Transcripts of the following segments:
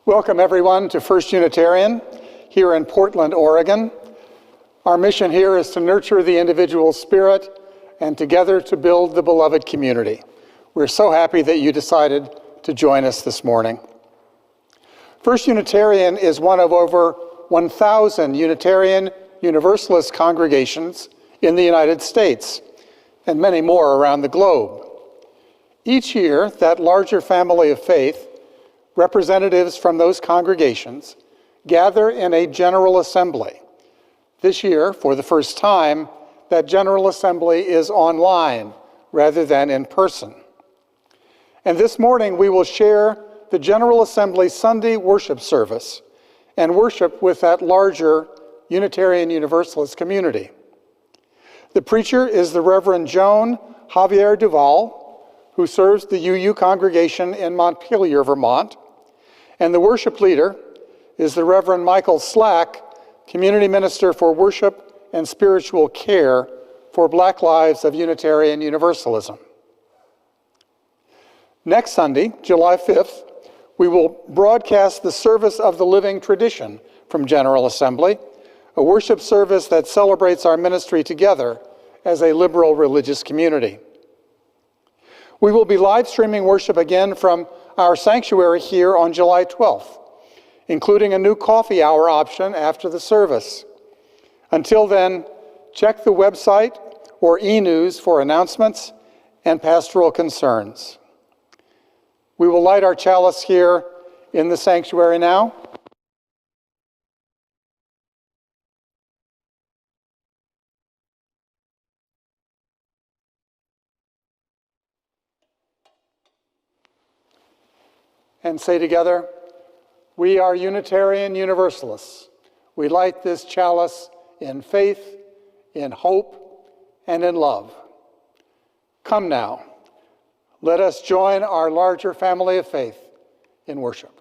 Welcome everyone to First Unitarian here in Portland, Oregon. Our mission here is to nurture the individual spirit and together to build the beloved community. We're so happy that you decided to join us this morning. First Unitarian is one of over 1,000 Unitarian Universalist congregations in the United States and many more around the globe. Each year, that larger family of faith, representatives from those congregations, gather in a General Assembly. This year, for the first time, that General Assembly is online rather than in person. And this morning, we will share the General Assembly Sunday worship service and worship with that larger Unitarian Universalist community. The preacher is the Reverend Joan Javier Duval, who serves the UU congregation in Montpelier, Vermont, and the worship leader is the Reverend Michael Slack, Community Minister for Worship and Spiritual Care for Black Lives of Unitarian Universalism. Next Sunday, July 5th, we will broadcast the Service of the Living Tradition from General Assembly, a worship service that celebrates our ministry together as a liberal religious community. We will be live streaming worship again from our sanctuary here on July 12th, including a new coffee hour option after the service. Until then, check the website or e-news for announcements and pastoral concerns. We will light our chalice here in the sanctuary now. And say together, we are Unitarian Universalists. We light this chalice in faith, in hope, and in love. Come now, let us join our larger family of faith in worship.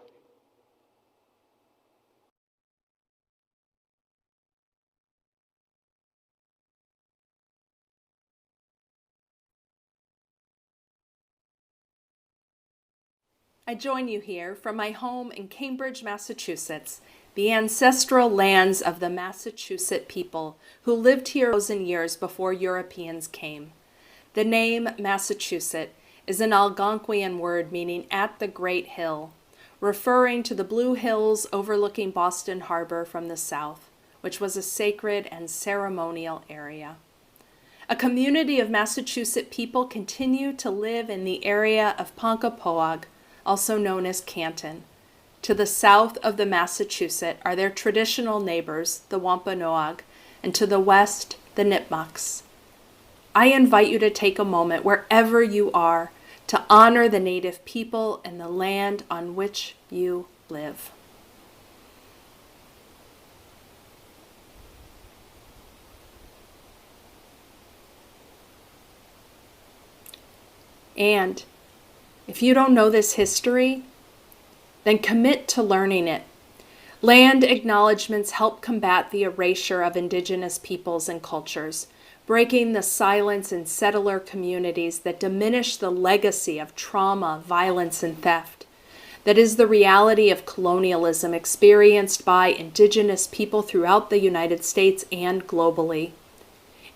I join you here from my home in Cambridge, Massachusetts, the ancestral lands of the Massachusetts people who lived here 1,000 years before Europeans came. The name Massachusetts is an Algonquian word meaning at the Great Hill, referring to the blue hills overlooking Boston Harbor from the south, which was a sacred and ceremonial area. A community of Massachusetts people continue to live in the area of Ponkapoag, also known as Canton. To the south of the Massachusetts are their traditional neighbors, the Wampanoag, and to the west, the Nipmucks. I invite you to take a moment, wherever you are, to honor the native people and the land on which you live. And if you don't know this history, then commit to learning it. Land acknowledgements help combat the erasure of indigenous peoples and cultures, breaking the silence in settler communities that diminish the legacy of trauma, violence, and theft. That is the reality of colonialism experienced by indigenous people throughout the United States and globally.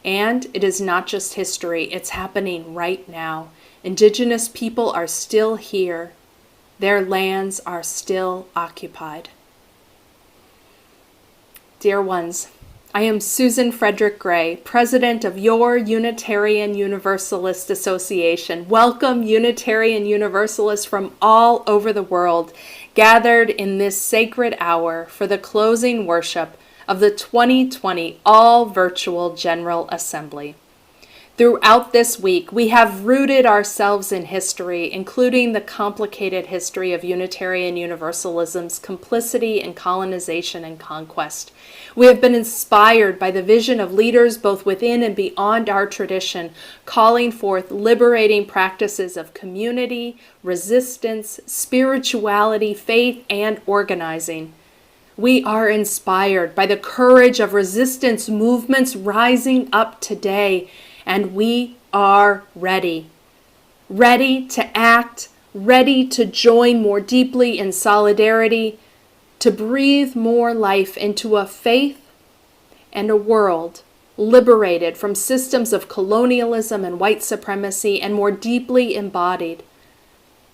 And it is not just history, it's happening right now. Indigenous people are still here. Their lands are still occupied. Dear ones, I am Susan Frederick Gray, president of your Unitarian Universalist Association. Welcome Unitarian Universalists from all over the world, gathered in this sacred hour for the closing worship of the 2020 all-virtual General Assembly. Throughout this week, we have rooted ourselves in history, including the complicated history of Unitarian Universalism's complicity in colonization and conquest. We have been inspired by the vision of leaders both within and beyond our tradition, calling forth liberating practices of community, resistance, spirituality, faith, and organizing. We are inspired by the courage of resistance movements rising up today, and we are ready to act ready to join more deeply in solidarity, to breathe more life into a faith and a world liberated from systems of colonialism and white supremacy and more deeply embodied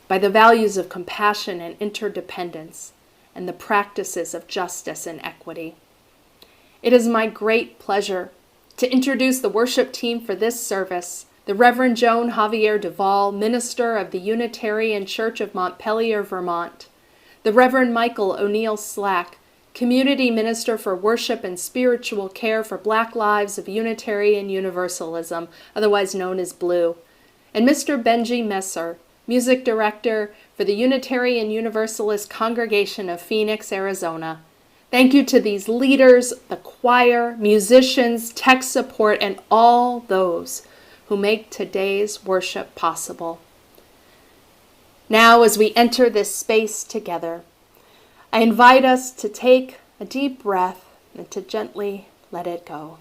by the values of compassion and interdependence and the practices of justice and equity. It is my great pleasure to introduce the worship team for this service, the Reverend Joan Javier Duvall, minister of the Unitarian Church of Montpelier, Vermont, the Reverend Michael O'Neill Slack, community minister for worship and spiritual care for Black Lives of Unitarian Universalism, otherwise known as Blue, and Mr. Benji Messer, music director for the Unitarian Universalist Congregation of Phoenix, Arizona. Thank you to these leaders, the choir, musicians, tech support, and all those who make today's worship possible. Now, as we enter this space together, I invite us to take a deep breath and to gently let it go.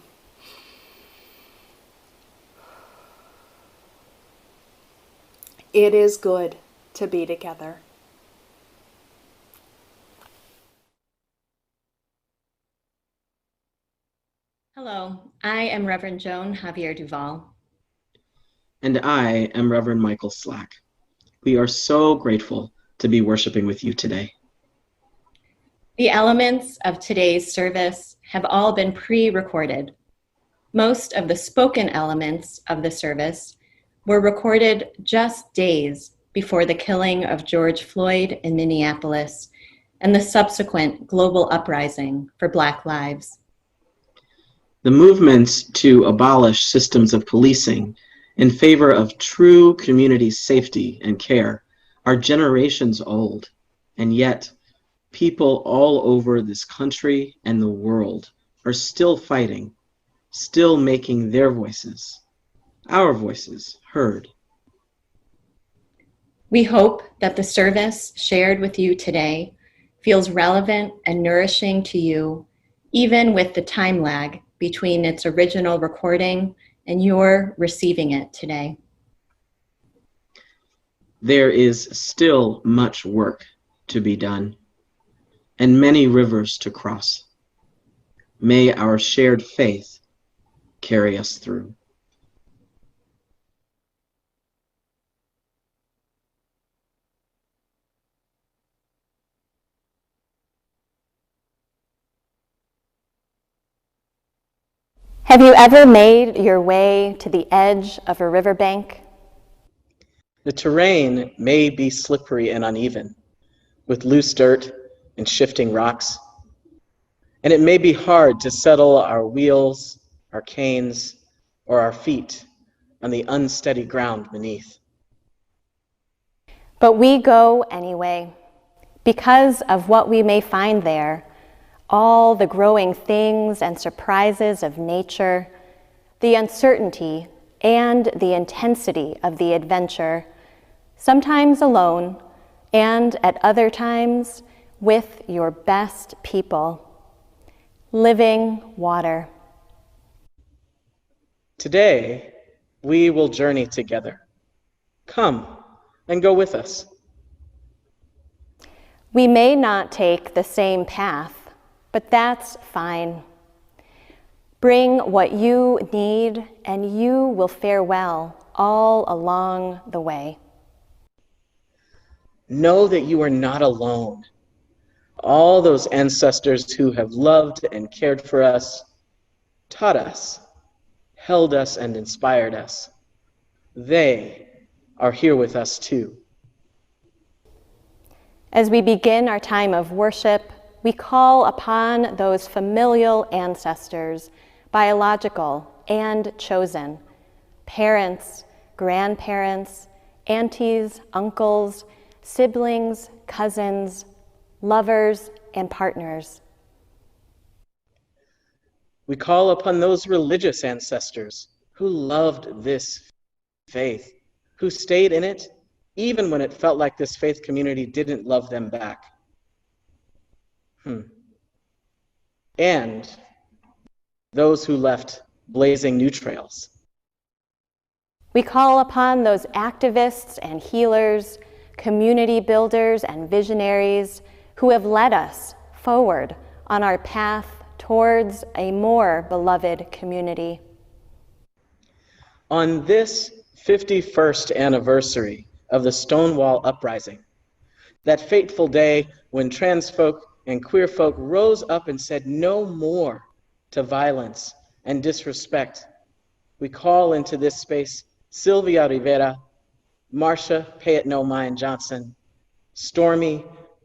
It is good to be together. Hello, I am Reverend Joan Javier Duvall. And I am Reverend Michael Slack. We are so grateful to be worshiping with you today. The elements of today's service have all been pre-recorded. Most of the spoken elements of the service were recorded just days before the killing of George Floyd in Minneapolis and the subsequent global uprising for Black lives. The movements to abolish systems of policing in favor of true community safety and care are generations old, and yet people all over this country and the world are still fighting, still making their voices, our voices, heard. We hope that the service shared with you today feels relevant and nourishing to you, even with the time lag between its original recording and your receiving it today. There is still much work to be done and many rivers to cross. May our shared faith carry us through. Have you ever made your way to the edge of a riverbank? The terrain may be slippery and uneven, with loose dirt and shifting rocks, and it may be hard to settle our wheels, our canes, or our feet on the unsteady ground beneath. But we go anyway, because of what we may find there, all the growing things and surprises of nature, the uncertainty and the intensity of the adventure, sometimes alone, and at other times with your best people. Living water. Today, we will journey together. Come and go with us. We may not take the same path, but that's fine. Bring what you need, and you will fare well all along the way. Know that you are not alone. All those ancestors who have loved and cared for us, taught us, held us, and inspired us, they are here with us too. As we begin our time of worship, we call upon those familial ancestors, biological and chosen, parents, grandparents, aunties, uncles, siblings, cousins, lovers, and partners. We call upon those religious ancestors who loved this faith, who stayed in it even when it felt like this faith community didn't love them back. And those who left blazing new trails. We call upon those activists and healers community builders and visionaries who have led us forward on our path towards a more beloved community. On this 51st anniversary of the Stonewall Uprising, that fateful day when trans folk and queer folk rose up and said no more to violence and disrespect, we call into this space Sylvia Rivera, Marcia Payet No Mind Johnson, Stormy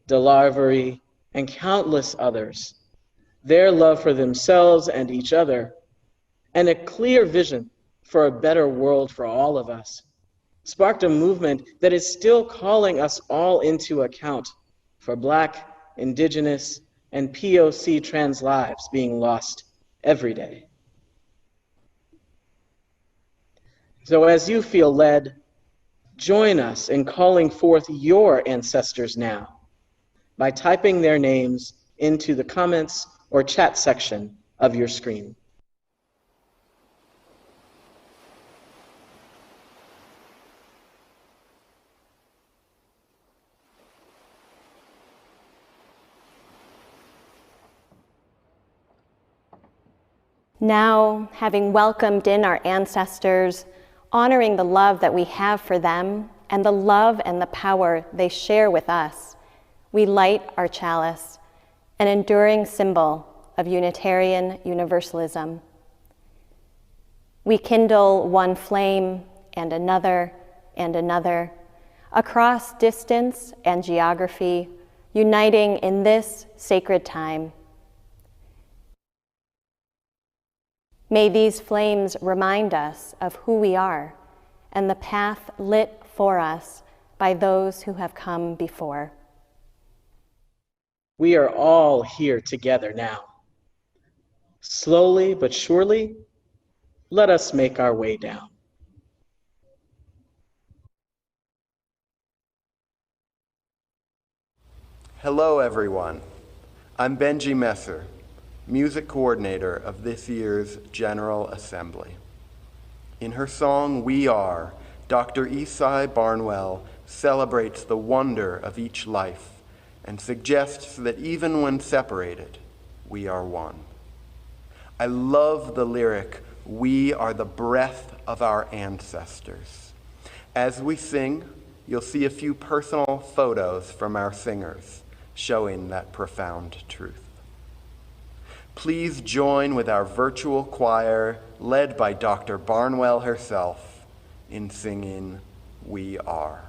DeLarvery, and countless others. Their love for themselves and each other, and a clear vision for a better world for all of us, sparked a movement that is still calling us all into account for Black, Indigenous, and POC trans lives being lost every day. So as you feel led, join us in calling forth your ancestors now by typing their names into the comments or chat section of your screen. Now, having welcomed in our ancestors, honoring the love that we have for them and the love and the power they share with us, we light our chalice, an enduring symbol of Unitarian Universalism. We kindle one flame and another, across distance and geography, uniting in this sacred time. May these flames remind us of who we are and the path lit for us by those who have come before. We are all here together now. Slowly but surely, let us make our way down. Hello, everyone. I'm Benji Messer, music coordinator of this year's General Assembly. In her song, We Are, Dr. Esai Barnwell celebrates the wonder of each life and suggests that even when separated, we are one. I love the lyric, we are the breath of our ancestors. As we sing, you'll see a few personal photos from our singers showing that profound truth. Please join with our virtual choir, led by Dr. Barnwell herself, in singing We Are.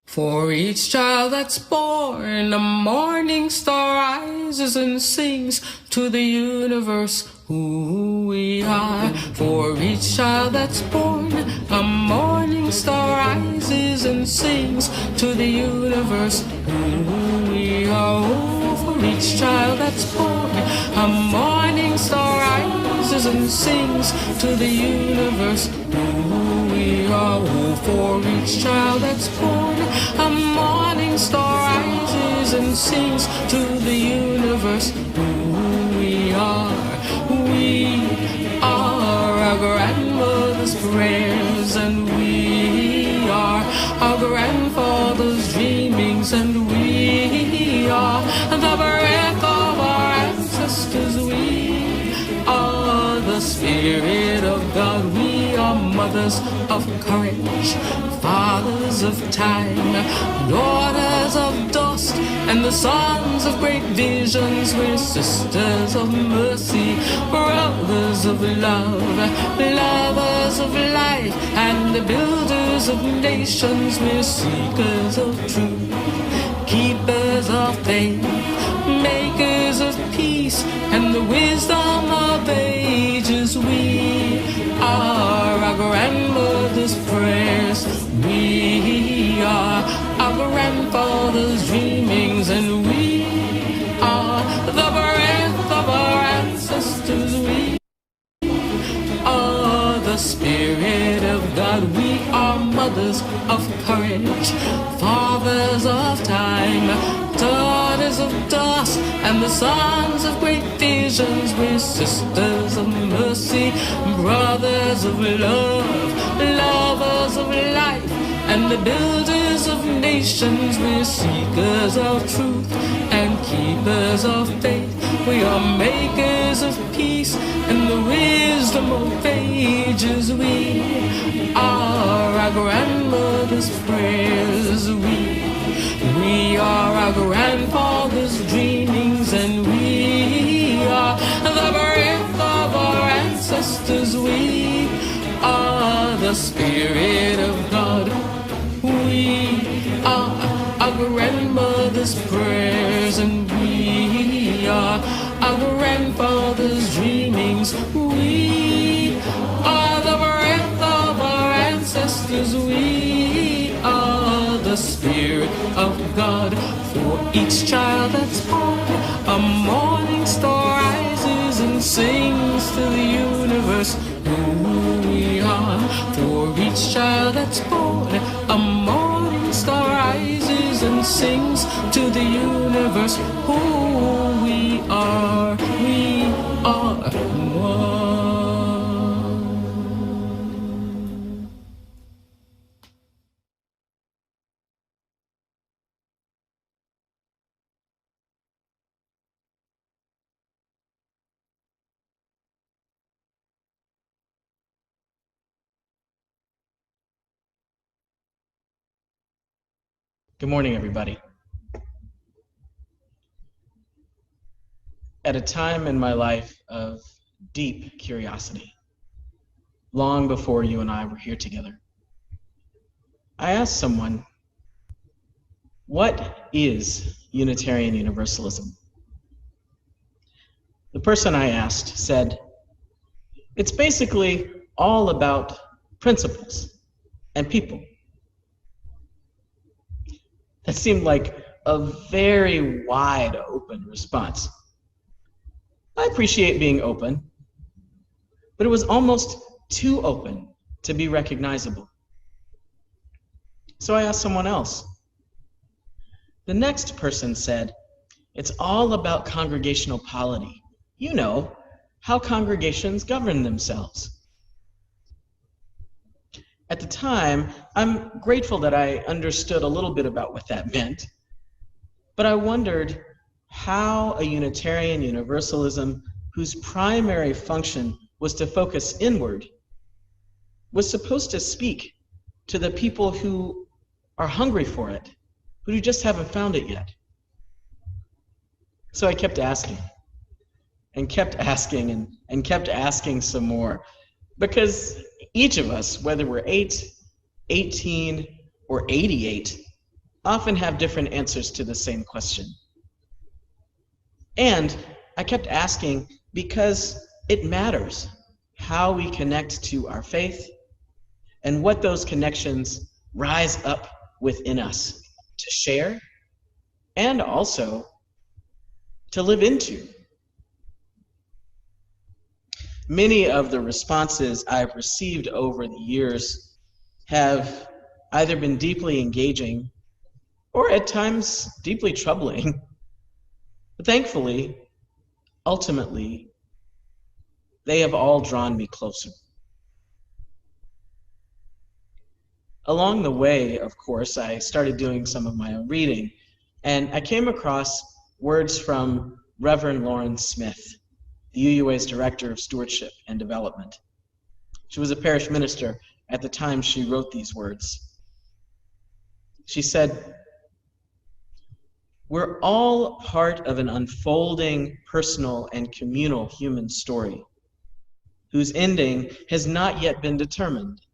For each child that's born, a morning star rises and sings to the universe who we are. For each child that's born, a morning star rises and sings to the universe who we are. Oh, for each child that's born, a morning star rises and sings to the universe who we are. Oh, for each child that's born, a morning star rises and sings to the universe who we are. We are our grandmother's prayers, and we are our grandfather's dreamings, and we are the breath of our ancestors. We are the Spirit of God. We are mothers of courage, fathers of time, daughters of dust, and the sons of great visions. We're sisters of mercy, brothers of love, lovers of life, and the builders of nations. We're seekers of truth, keepers of faith, makers of peace, and the wisdom of ages. We are our grandmother's prayers. We are our grandfather's dreamings, and we are the breath of our ancestors. We are the Spirit of God. We are mothers of courage, bridge. Fathers of time, daughters of dust, and the sons of great visions. We're sisters of mercy, brothers of love, lovers of life, and the builders of nations. We're seekers of truth and keepers of faith. We are makers of peace and the wisdom of ages. We are our grandmother's prayers. We are our grandfather's dreamings, and we are the breath of our ancestors. We are the Spirit of God. We are our grandmother's prayers, and we are our grandfather's dreamings. We are the breath of our ancestors. We are the Spirit of God. For each child that's born, a morning star rises and sings to the universe who we are. For each child that's born, a morning star rises and sings to the universe who we are. We are one. Good morning, everybody. At a time in my life of deep curiosity, long before you and I were here together, I asked someone, what is Unitarian Universalism? The person I asked said, it's basically all about principles and people. That seemed like a very wide open response. I appreciate being open, but it was almost too open to be recognizable. So I asked someone else. The next person said, it's all about congregational polity. You know, how congregations govern themselves. At the time, I'm grateful that I understood a little bit about what that meant, but I wondered how a Unitarian Universalism whose primary function was to focus inward was supposed to speak to the people who are hungry for it, but who just haven't found it yet. So I kept asking, and kept asking, and kept asking some more, because each of us, whether we're 8, 18, or 88, often have different answers to the same question. And I kept asking because it matters how we connect to our faith and what those connections rise up within us to share and also to live into. Many of the responses I've received over the years have either been deeply engaging or at times deeply troubling. But thankfully, ultimately, they have all drawn me closer. Along the way, of course, I started doing some of my own reading, and I came across words from Reverend Lauren Smith, the UUA's Director of Stewardship and Development. She was a parish minister at the time she wrote these words. She said, "We're all part of an unfolding personal and communal human story whose ending has not yet been determined.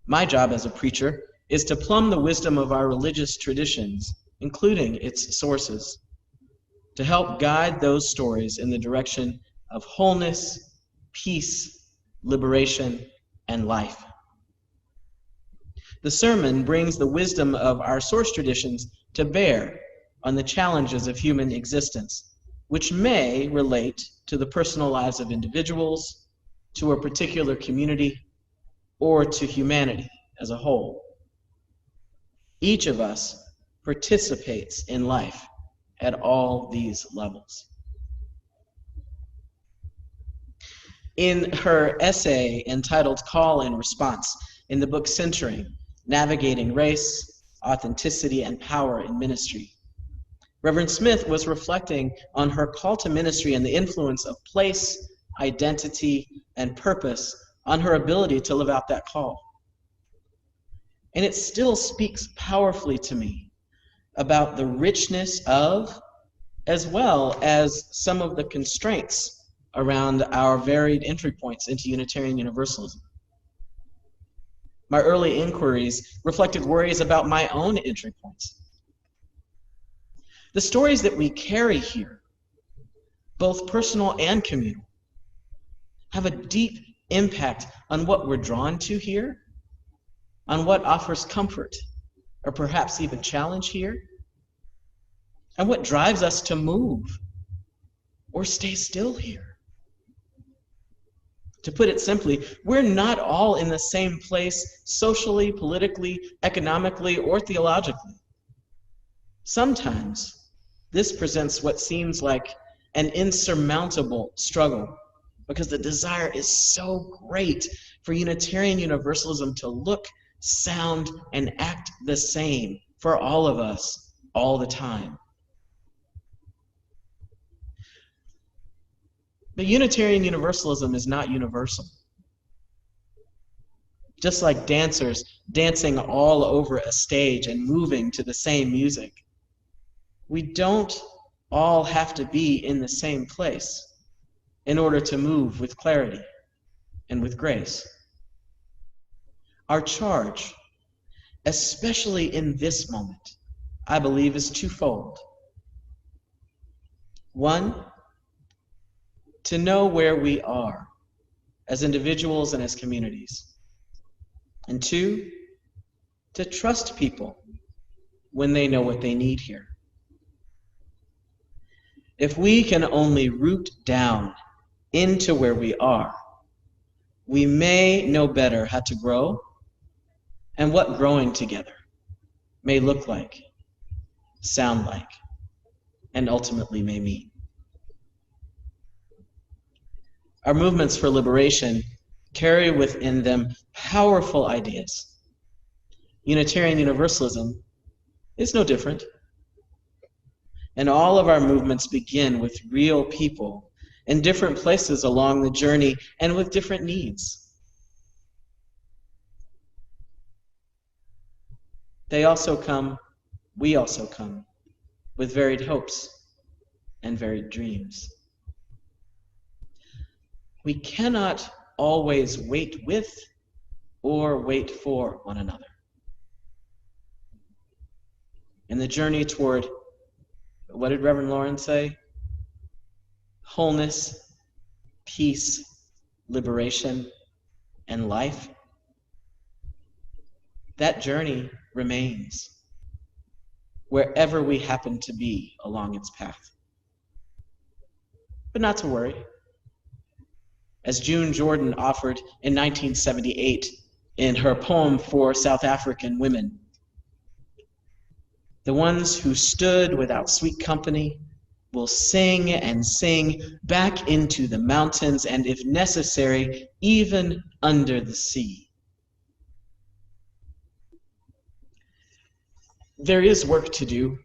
My job as a preacher is to plumb the wisdom of our religious traditions, including its sources, to help guide those stories in the direction of wholeness, peace, liberation, and life. The sermon brings the wisdom of our source traditions to bear on the challenges of human existence, which may relate to the personal lives of individuals, to a particular community, or to humanity as a whole. Each of us participates in life at all these levels. In her essay entitled Call and Response, in the book Centering, Navigating Race, Authenticity, and Power in Ministry, Reverend Smith was reflecting on her call to ministry and the influence of place, identity, and purpose on her ability to live out that call. And it still speaks powerfully to me about the richness of, as well as some of the constraints around our varied entry points into Unitarian Universalism. My early inquiries reflected worries about my own entry points. The stories that we carry here, both personal and communal, have a deep impact on what we're drawn to here, on what offers comfort, or perhaps even challenge here, and what drives us to move or stay still here. To put it simply, we're not all in the same place socially, politically, economically, or theologically. Sometimes this presents what seems like an insurmountable struggle because the desire is so great for Unitarian Universalism to look, sound, and act the same for all of us all the time. But Unitarian Universalism is not universal. Just like dancers dancing all over a stage and moving to the same music, we don't all have to be in the same place in order to move with clarity and with grace. Our charge, especially in this moment, I believe is twofold. One, to know where we are as individuals and as communities. And two, to trust people when they know what they need here. If we can only root down into where we are, we may know better how to grow and what growing together may look like, sound like, and ultimately may mean. Our movements for liberation carry within them powerful ideas. Unitarian Universalism is no different. And all of our movements begin with real people in different places along the journey and with different needs. We also come with varied hopes and varied dreams. We cannot always wait with or wait for one another. In the journey toward, what did Reverend Lauren say? Wholeness, peace, liberation, and life. That journey remains wherever we happen to be along its path. But not to worry. As June Jordan offered in 1978 in her poem for South African women, the ones who stood without sweet company will sing and sing back into the mountains and, if necessary, even under the sea. There is work to do,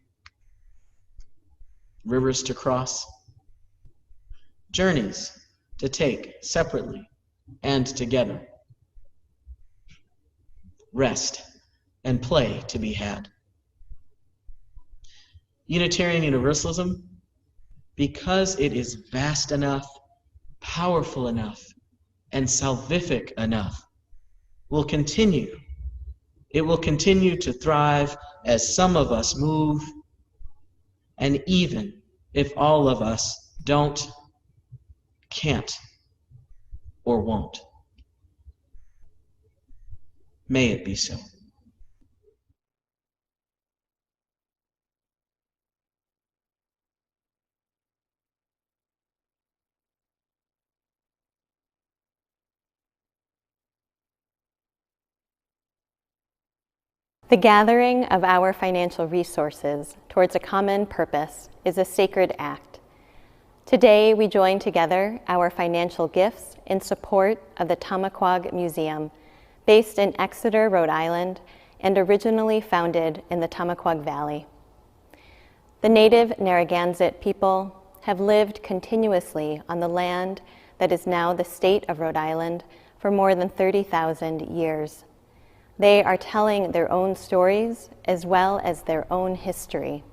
rivers to cross, journeys to take separately and together, rest and play to be had. Unitarian Universalism, because it is vast enough, powerful enough, and salvific enough, will continue. It will continue to thrive as some of us move, and even if all of us don't, can't, or won't. May it be so. The gathering of our financial resources towards a common purpose is a sacred act. Today, we join together our financial gifts in support of the Tamaquag Museum, based in Exeter, Rhode Island, and originally founded in the Tamaquag Valley. The native Narragansett people have lived continuously on the land that is now the state of Rhode Island for more than 30,000 years. They are telling their own stories as well as their own history.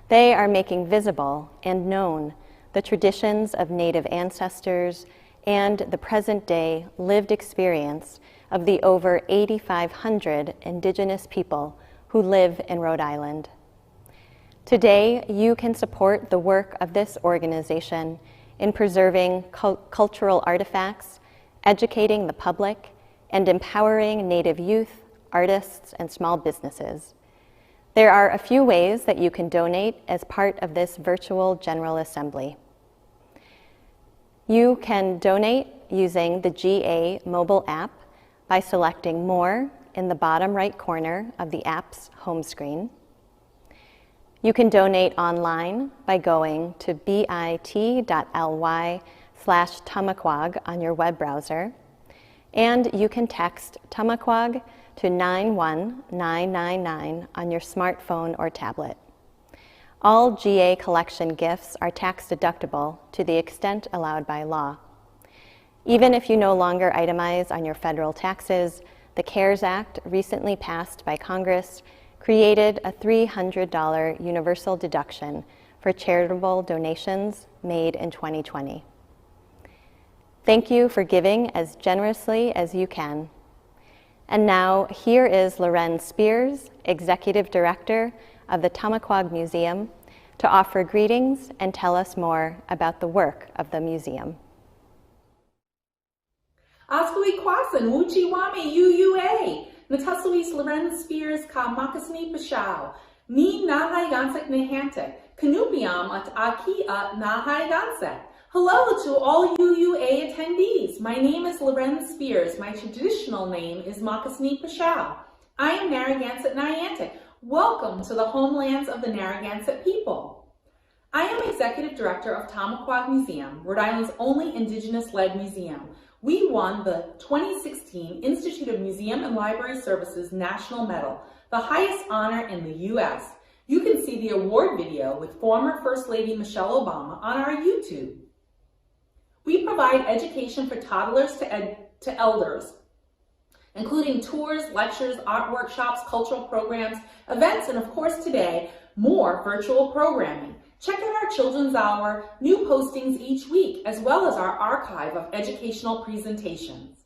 They are making visible and known the traditions of Native ancestors and the present-day lived experience of the over 8,500 Indigenous people who live in Rhode Island. Today, you can support the work of this organization in preserving cultural artifacts, educating the public, and empowering Native youth, artists, and small businesses. There are a few ways that you can donate as part of this virtual General Assembly. You can donate using the GA mobile app by selecting More in the bottom right corner of the app's home screen. You can donate online by going to bit.ly/Tamaquag on your web browser, and you can text Tamaquag to 91999 on your smartphone or tablet. All GA collection gifts are tax deductible to the extent allowed by law. Even if you no longer itemize on your federal taxes, the CARES Act, recently passed by Congress, created a $300 universal deduction for charitable donations made in 2020. Thank you for giving as generously as you can. And now, here is Loren Spears, Executive Director of the Tamaquag Museum, to offer greetings and tell us more about the work of the museum. Askui Kwasan, Wuchi Wame, UUA, Natasuis Loren Spears, Ka Makasni Pashao, Ni Nahai Gansek Nehantek, Kanupiam at Aki at Nahai Gansek. Hello to all UUA attendees. My name is Loren Spears. My traditional name is Makasni Pashao. I am Narragansett Niantic. Welcome to the homelands of the Narragansett people. I am Executive Director of Tamaquag Museum, Rhode Island's only Indigenous-led museum. We won the 2016 Institute of Museum and Library Services National Medal, the highest honor in the U.S. You can see the award video with former First Lady Michelle Obama on our YouTube. We provide education for toddlers to elders, including tours, lectures, art workshops, cultural programs, events, and of course today, more virtual programming. Check out our Children's Hour, new postings each week, as well as our archive of educational presentations.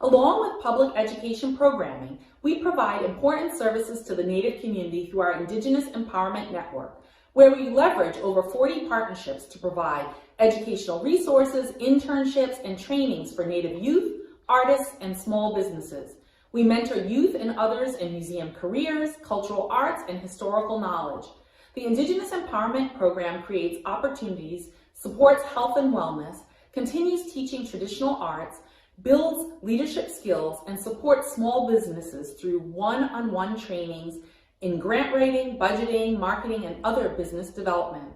Along with public education programming, we provide important services to the Native community through our Indigenous Empowerment Network, where we leverage over 40 partnerships to provide educational resources, internships, and trainings for Native youth, artists, and small businesses. We mentor youth and others in museum careers, cultural arts, and historical knowledge. The Indigenous Empowerment Program creates opportunities, supports health and wellness, continues teaching traditional arts, builds leadership skills, and supports small businesses through one-on-one trainings in grant writing, budgeting, marketing, and other business development.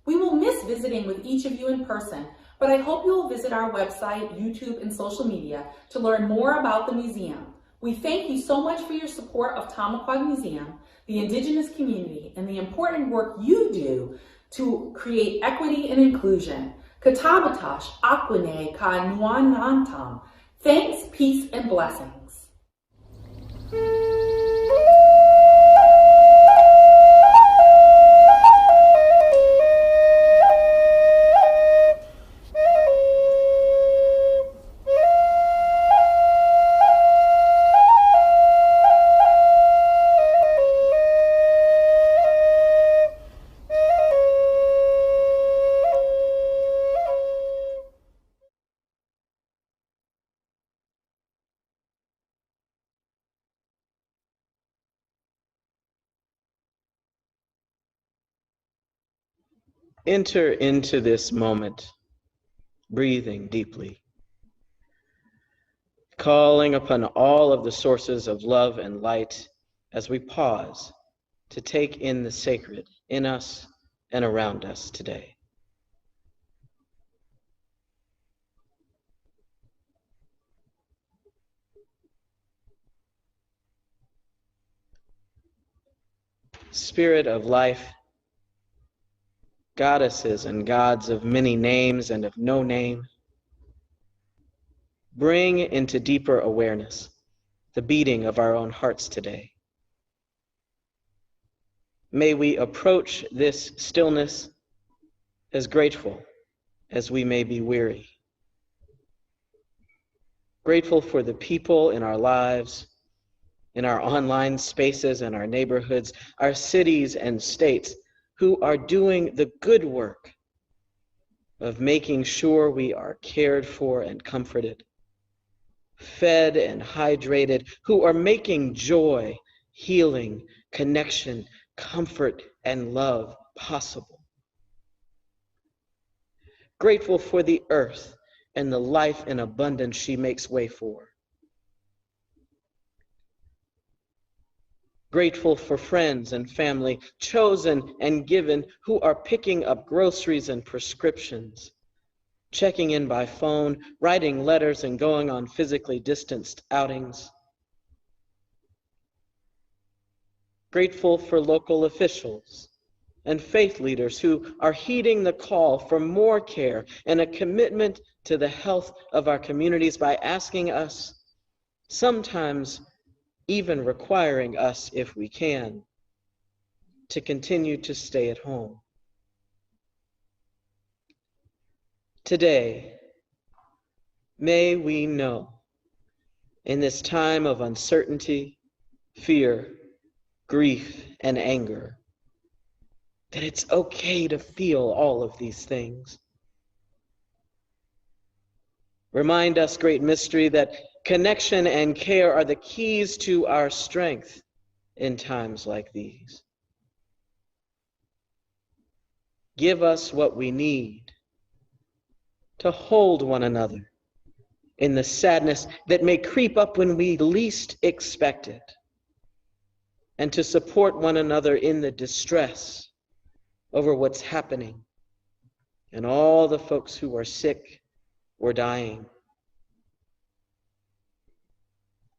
We will miss visiting with each of you in person, but I hope you will visit our website, YouTube, and social media to learn more about the museum. We thank you so much for your support of Tamaquag Museum, the Indigenous community, and the important work you do to create equity and inclusion. Katabatash Aquine Ka Nuanantam. Thanks, peace, and blessings. Enter into this moment, breathing deeply, calling upon all of the sources of love and light as we pause to take in the sacred in us and around us today. Spirit of life, goddesses and gods of many names and of no name, bring into deeper awareness the beating of our own hearts today. May we approach this stillness as grateful as we may be weary. Grateful for the people in our lives, in our online spaces and our neighborhoods, our cities and states, who are doing the good work of making sure we are cared for and comforted, fed and hydrated, who are making joy, healing, connection, comfort, and love possible. Grateful for the earth and the life and abundance she makes way for. Grateful for friends and family, chosen and given, who are picking up groceries and prescriptions, checking in by phone, writing letters, and going on physically distanced outings. Grateful for local officials and faith leaders who are heeding the call for more care and a commitment to the health of our communities by asking us, sometimes even requiring us, if we can, to continue to stay at home. Today, may we know, in this time of uncertainty, fear, grief, and anger, that it's okay to feel all of these things. Remind us, great mystery, that connection and care are the keys to our strength in times like these. Give us what we need to hold one another in the sadness that may creep up when we least expect it, and to support one another in the distress over what's happening and all the folks who are sick or dying.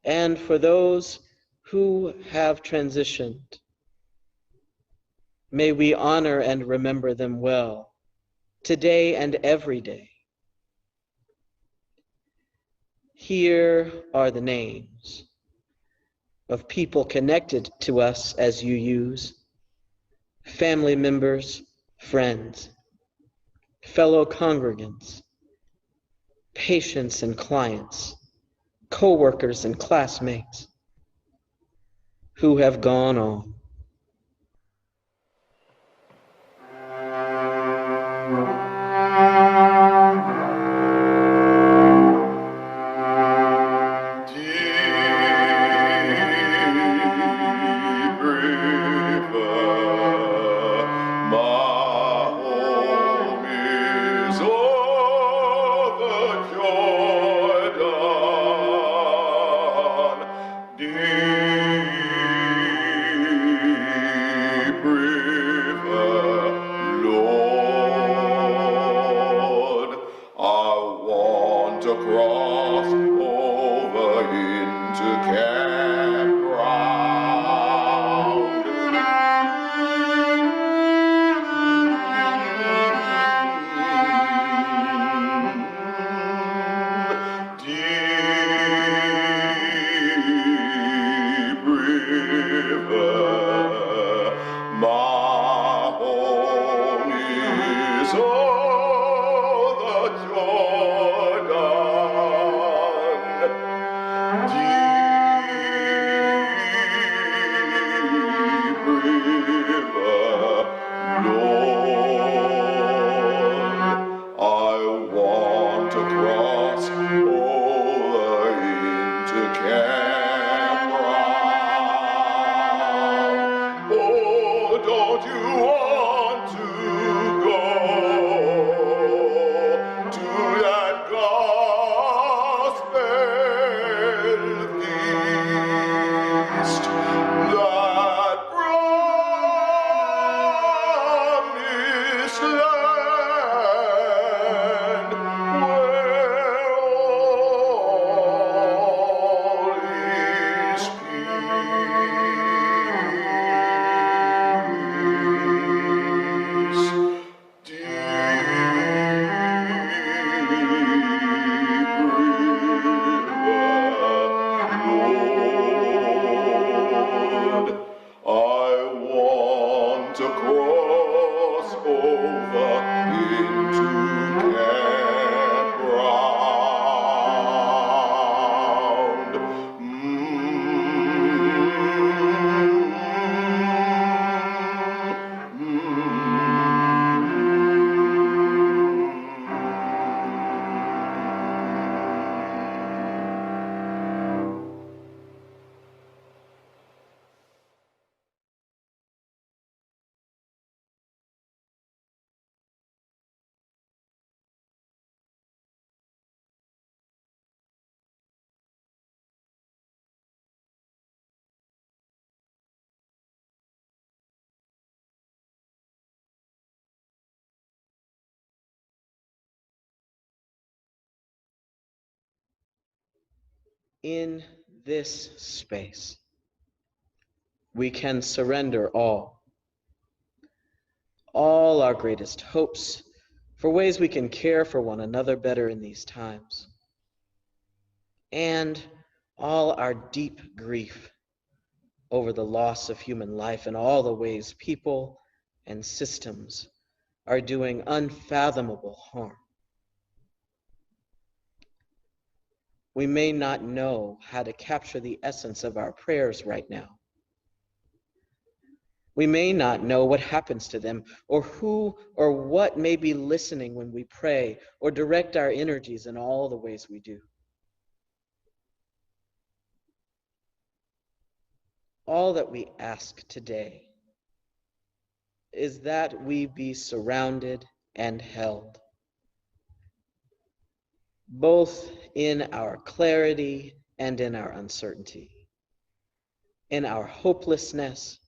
And for those who have transitioned, may we honor and remember them well, today and every day. Here are the names of people connected to us as you use, family members, friends, fellow congregants, patients and clients, co-workers and classmates who have gone on. to cross over into campground. In this space, we can surrender all our greatest hopes for ways we can care for one another better in these times, and all our deep grief over the loss of human life and all the ways people and systems are doing unfathomable harm. We may not know how to capture the essence of our prayers right now. We may not know what happens to them, or who or what may be listening when we pray or direct our energies in all the ways we do. All that we ask today is that we be surrounded and held, both in our clarity and in our uncertainty, in our hopelessness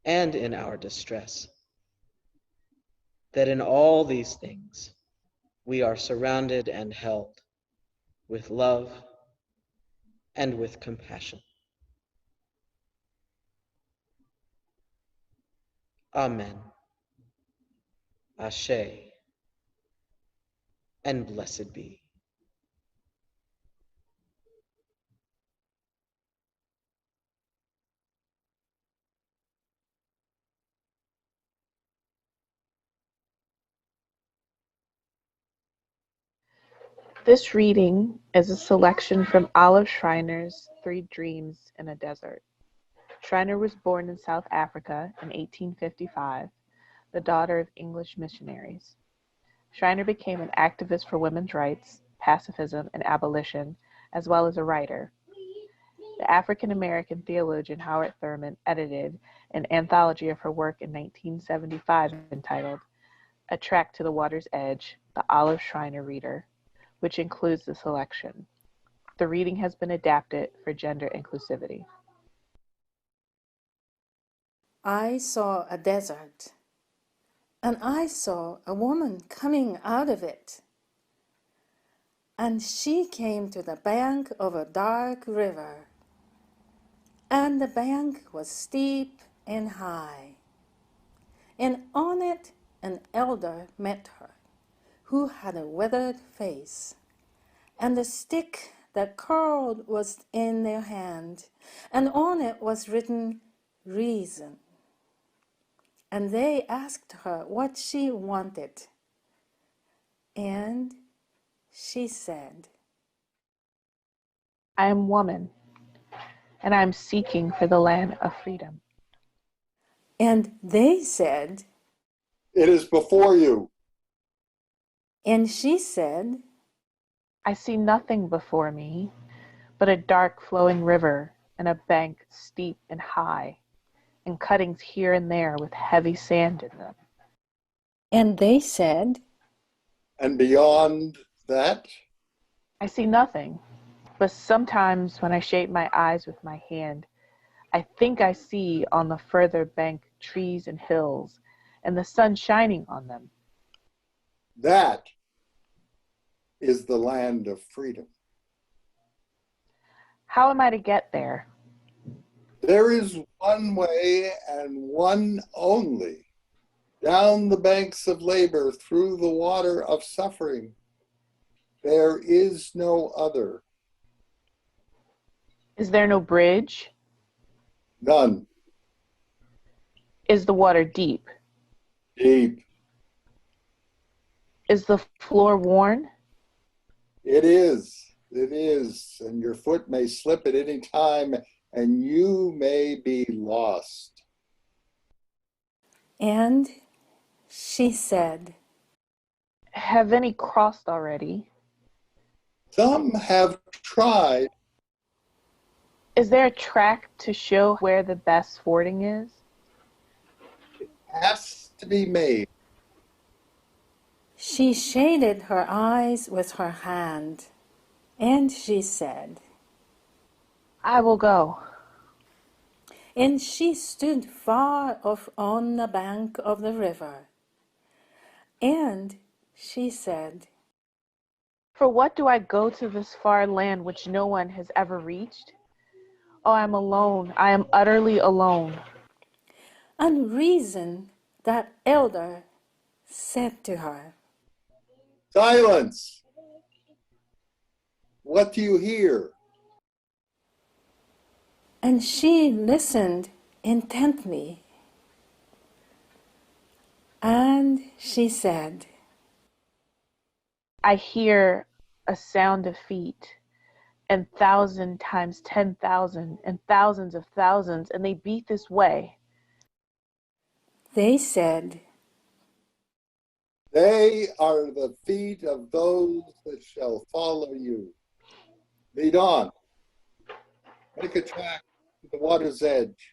and in our distress, that in all these things we are surrounded and held with love and with compassion. Amen. Ashe, and blessed be. This reading is a selection from Olive Schreiner's Three Dreams in a Desert. Schreiner was born in South Africa in 1855, the daughter of English missionaries. Schreiner became an activist for women's rights, pacifism, and abolition, as well as a writer. The African-American theologian Howard Thurman edited an anthology of her work in 1975 entitled A Track to the Water's Edge, the Olive Schreiner Reader, which includes the selection. The reading has been adapted for gender inclusivity. I saw a desert, and I saw a woman coming out of it. And she came to the bank of a dark river, and the bank was steep and high. And on it an elder met her, who had a withered face, and the stick that curled was in their hand, and on it was written, Reason. And they asked her what she wanted, and she said, I am woman, and I am seeking for the land of freedom. And they said, It is before you. and she said, I see nothing before me but a dark flowing river and a bank steep and high, and cuttings here and there with heavy sand in them. and they said, And beyond that? I see nothing, but sometimes when I shade my eyes with my hand, I think I see on the further bank trees and hills, and the sun shining on them. That is the land of freedom. How am I to get there? There is one way and one only, down the banks of labor, through the water of suffering. There is no other. Is there no bridge? None. Is the water deep? Deep. Is the floor worn? It is. It is. And your foot may slip at any time, and you may be lost. And she said, Have any crossed already? Some have tried. Is there a track to show where the best fording is? Has to be made. she shaded her eyes with her hand, and she said, I will go. and she stood far off on the bank of the river. And she said, For what do I go to this far land which no one has ever reached? Oh, I am alone. I am utterly alone. and reason that elder said to her, Silence! What do you hear? and she listened intently. And she said, I hear a sound of feet, and 1,000 times 10,000, and thousands of thousands, and they beat this way. They said, They are the feet of those that shall follow you. Lead on. Make a track to the water's edge.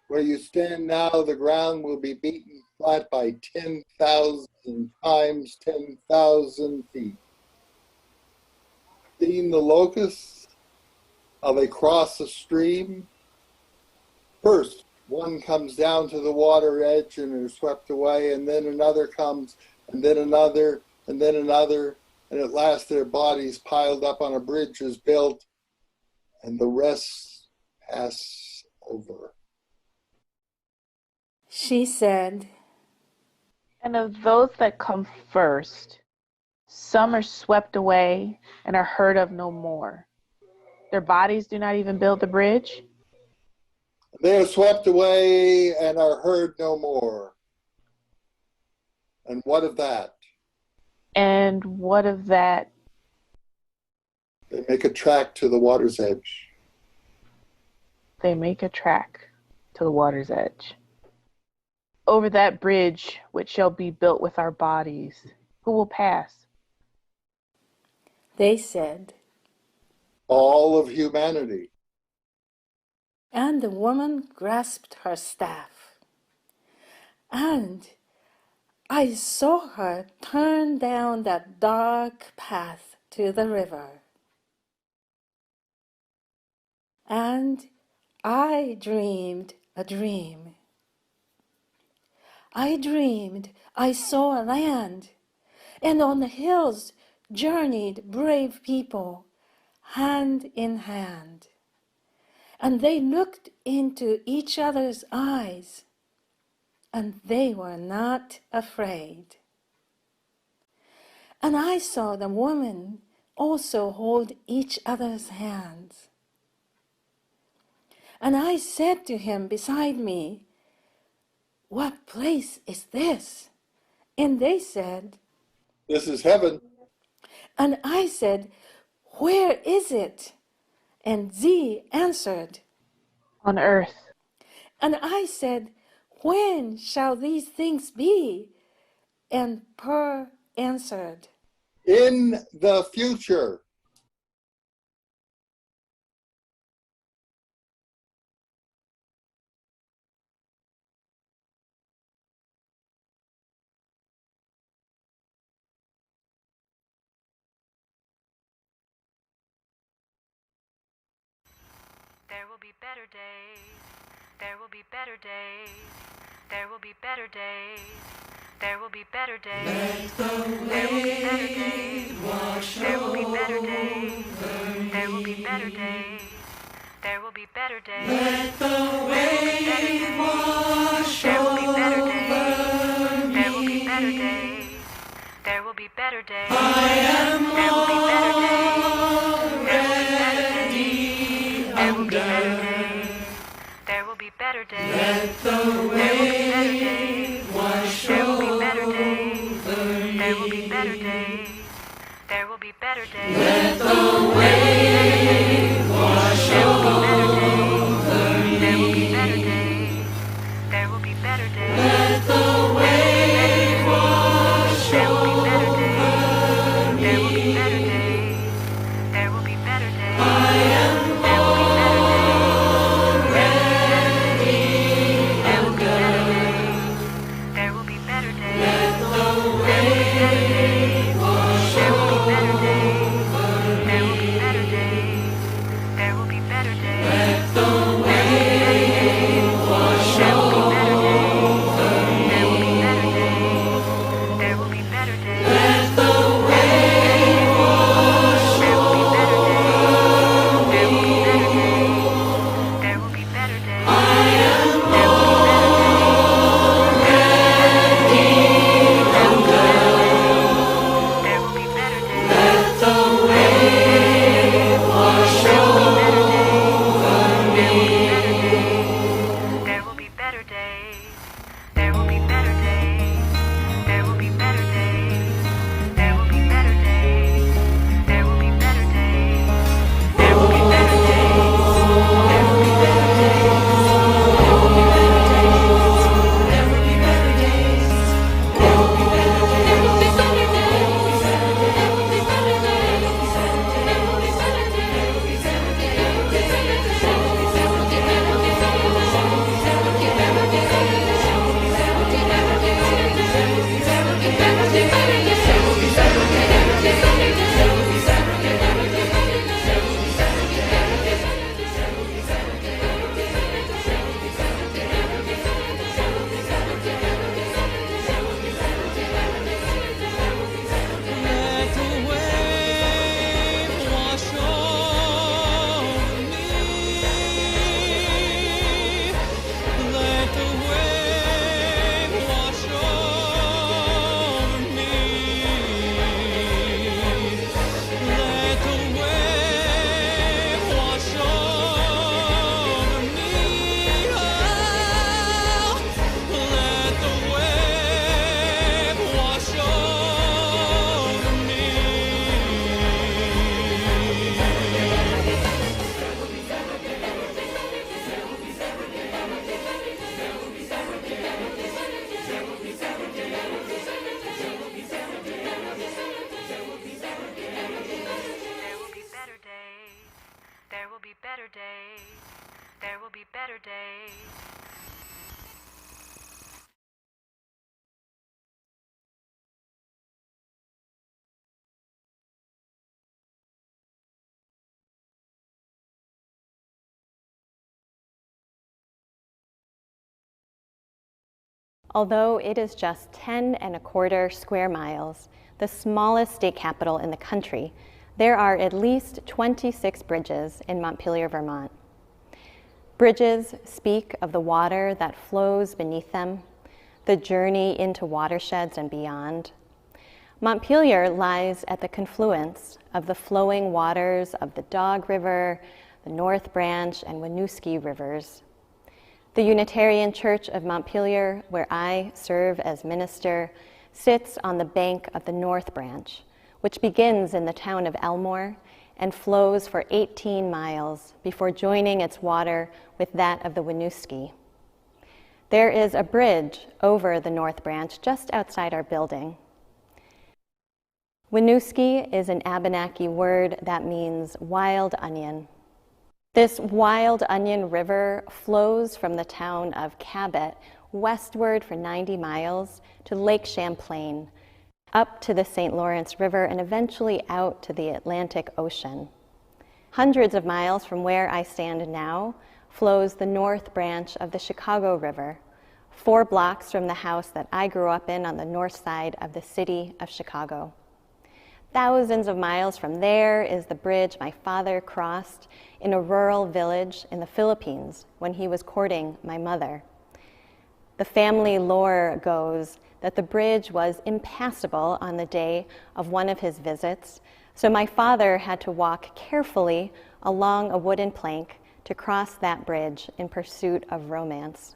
Where you stand now, the ground will be beaten flat by 10,000 times 10,000 feet. Seen the locusts, how they cross a stream? First, one comes down to the water edge and is swept away, and then another comes, and then another, and then another, and at last their bodies piled up on a bridge is built, and the rest pass over. she said, And of those that come first, some are swept away and are heard of no more. Their bodies do not even build the bridge. They are swept away and are heard no more. And what of that? And what of that? They make a track to the water's edge. They make a track to the water's edge. Over that bridge which shall be built with our bodies, who will pass? They said, All of humanity. and the woman grasped her staff. And I saw her turn down that dark path to the river. And I dreamed a dream. I dreamed I saw a land, and on the hills journeyed brave people, hand in hand. And they looked into each other's eyes, and they were not afraid. And I saw the women also hold each other's hands. And I said to him beside me, What place is this? And they said, This is heaven. and I said, Where is it? And Z answered, On earth. and I said, When shall these things be? And Per answered, In the future. There will be better days. There will be better days. There will be better days. There will be better days. There will be better days. There will be better days. There will be better days. There will be better days. Let the wave wash over. There will be better days. There will be better days. There will be better days. I am there will be better days. There will be better days. There will be better days. There will be better days. Let the wave better days. Let the wave wash over me. There will be better days. There will be better days. Let the wave wash over me. There will be better days. There will be better days. I am ready. There will be better days. There will be better days. Let the wave wash over me. There will be better days. There will be better days. Let the wave wash over me. There will be better days. There will be better days. Let the wave wash over me. There will be better days. There will be better days. I am there will be better days. Let the wave wash over me. There will be better days. There will be better days. There will be better days. There will be better days. There will be better days. There will be better days. There will be better days. There will be better days. There will be better days. There will be better days. Although it is just 10.25 square miles, the smallest state capital in the country, there are at least 26 bridges in Montpelier, Vermont. Bridges speak of the water that flows beneath them, the journey into watersheds and beyond. Montpelier lies at the confluence of the flowing waters of the Dog River, the North Branch, and Winooski rivers. The Unitarian Church of Montpelier, where I serve as minister, sits on the bank of the North Branch, which begins in the town of Elmore and flows for 18 miles before joining its water with that of the Winooski. There is a bridge over the North Branch just outside our building. Winooski is an Abenaki word that means wild onion. This wild onion river flows from the town of Cabot westward for 90 miles to Lake Champlain, up to the St. Lawrence River, and eventually out to the Atlantic Ocean. Hundreds of miles from where I stand now flows the North Branch of the Chicago River, 4 blocks from the house that I grew up in on the north side of the city of Chicago. Thousands of miles from there is the bridge my father crossed in a rural village in the Philippines when he was courting my mother. The family lore goes that the bridge was impassable on the day of one of his visits, so my father had to walk carefully along a wooden plank to cross that bridge in pursuit of romance.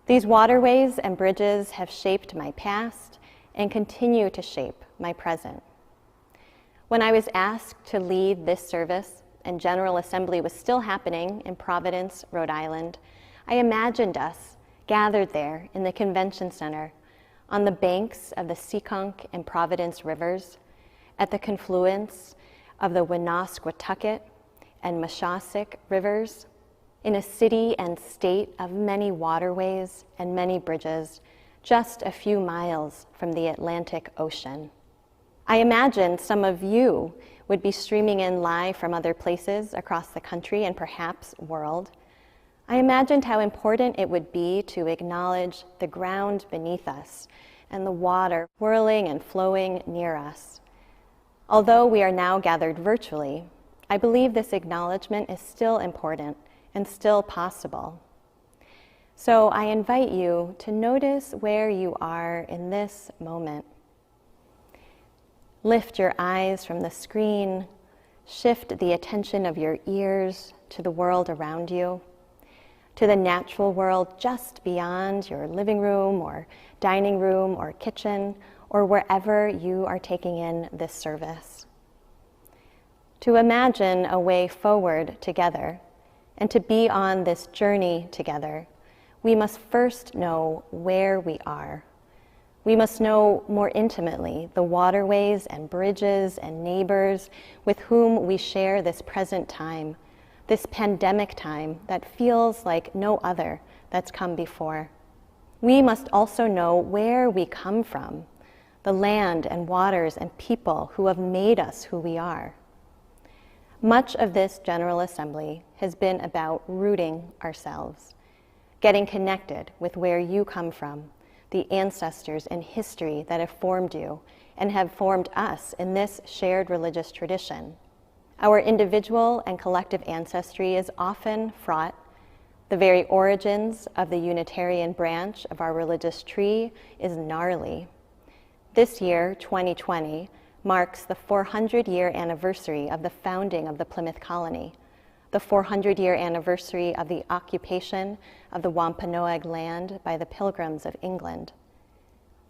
These waterways and bridges have shaped my past and continue to shape my present. When I was asked to lead this service and General Assembly was still happening in Providence, Rhode Island, I imagined us gathered there in the convention center on the banks of the Seekonk and Providence rivers, at the confluence of the Woonasquatucket and Mashasik rivers, in a city and state of many waterways and many bridges, just a few miles from the Atlantic Ocean. I imagine some of you would be streaming in live from other places across the country and perhaps world. I imagined how important it would be to acknowledge the ground beneath us and the water whirling and flowing near us. Although we are now gathered virtually, I believe this acknowledgement is still important and still possible. So I invite you to notice where you are in this moment. Lift your eyes from the screen, shift the attention of your ears to the world around you, to the natural world just beyond your living room or dining room or kitchen or wherever you are taking in this service. To imagine a way forward together and to be on this journey together, we must first know where we are. We must know more intimately the waterways and bridges and neighbors with whom we share this present time, this pandemic time that feels like no other that's come before. We must also know where we come from, the land and waters and people who have made us who we are. Much of this General Assembly has been about rooting ourselves, getting connected with where you come from, the ancestors and history that have formed you and have formed us in this shared religious tradition. Our individual and collective ancestry is often fraught. The very origins of the Unitarian branch of our religious tree is gnarly. This year, 2020, marks the 400-year anniversary of the founding of the Plymouth Colony, the 400-year anniversary of the occupation of the Wampanoag land by the Pilgrims of England.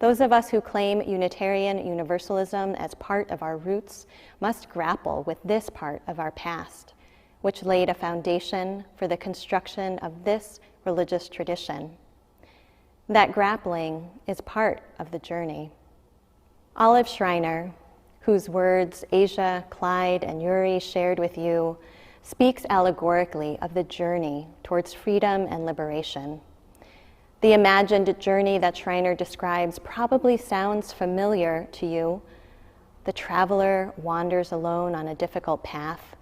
Those of us who claim Unitarian Universalism as part of our roots must grapple with this part of our past, which laid a foundation for the construction of this religious tradition. That grappling is part of the journey. Olive Schreiner, whose words Asia, Clyde, and Yuri shared with you, speaks allegorically of the journey towards freedom and liberation. The imagined journey that Schreiner describes probably sounds familiar to you. The traveler wanders alone on a difficult path.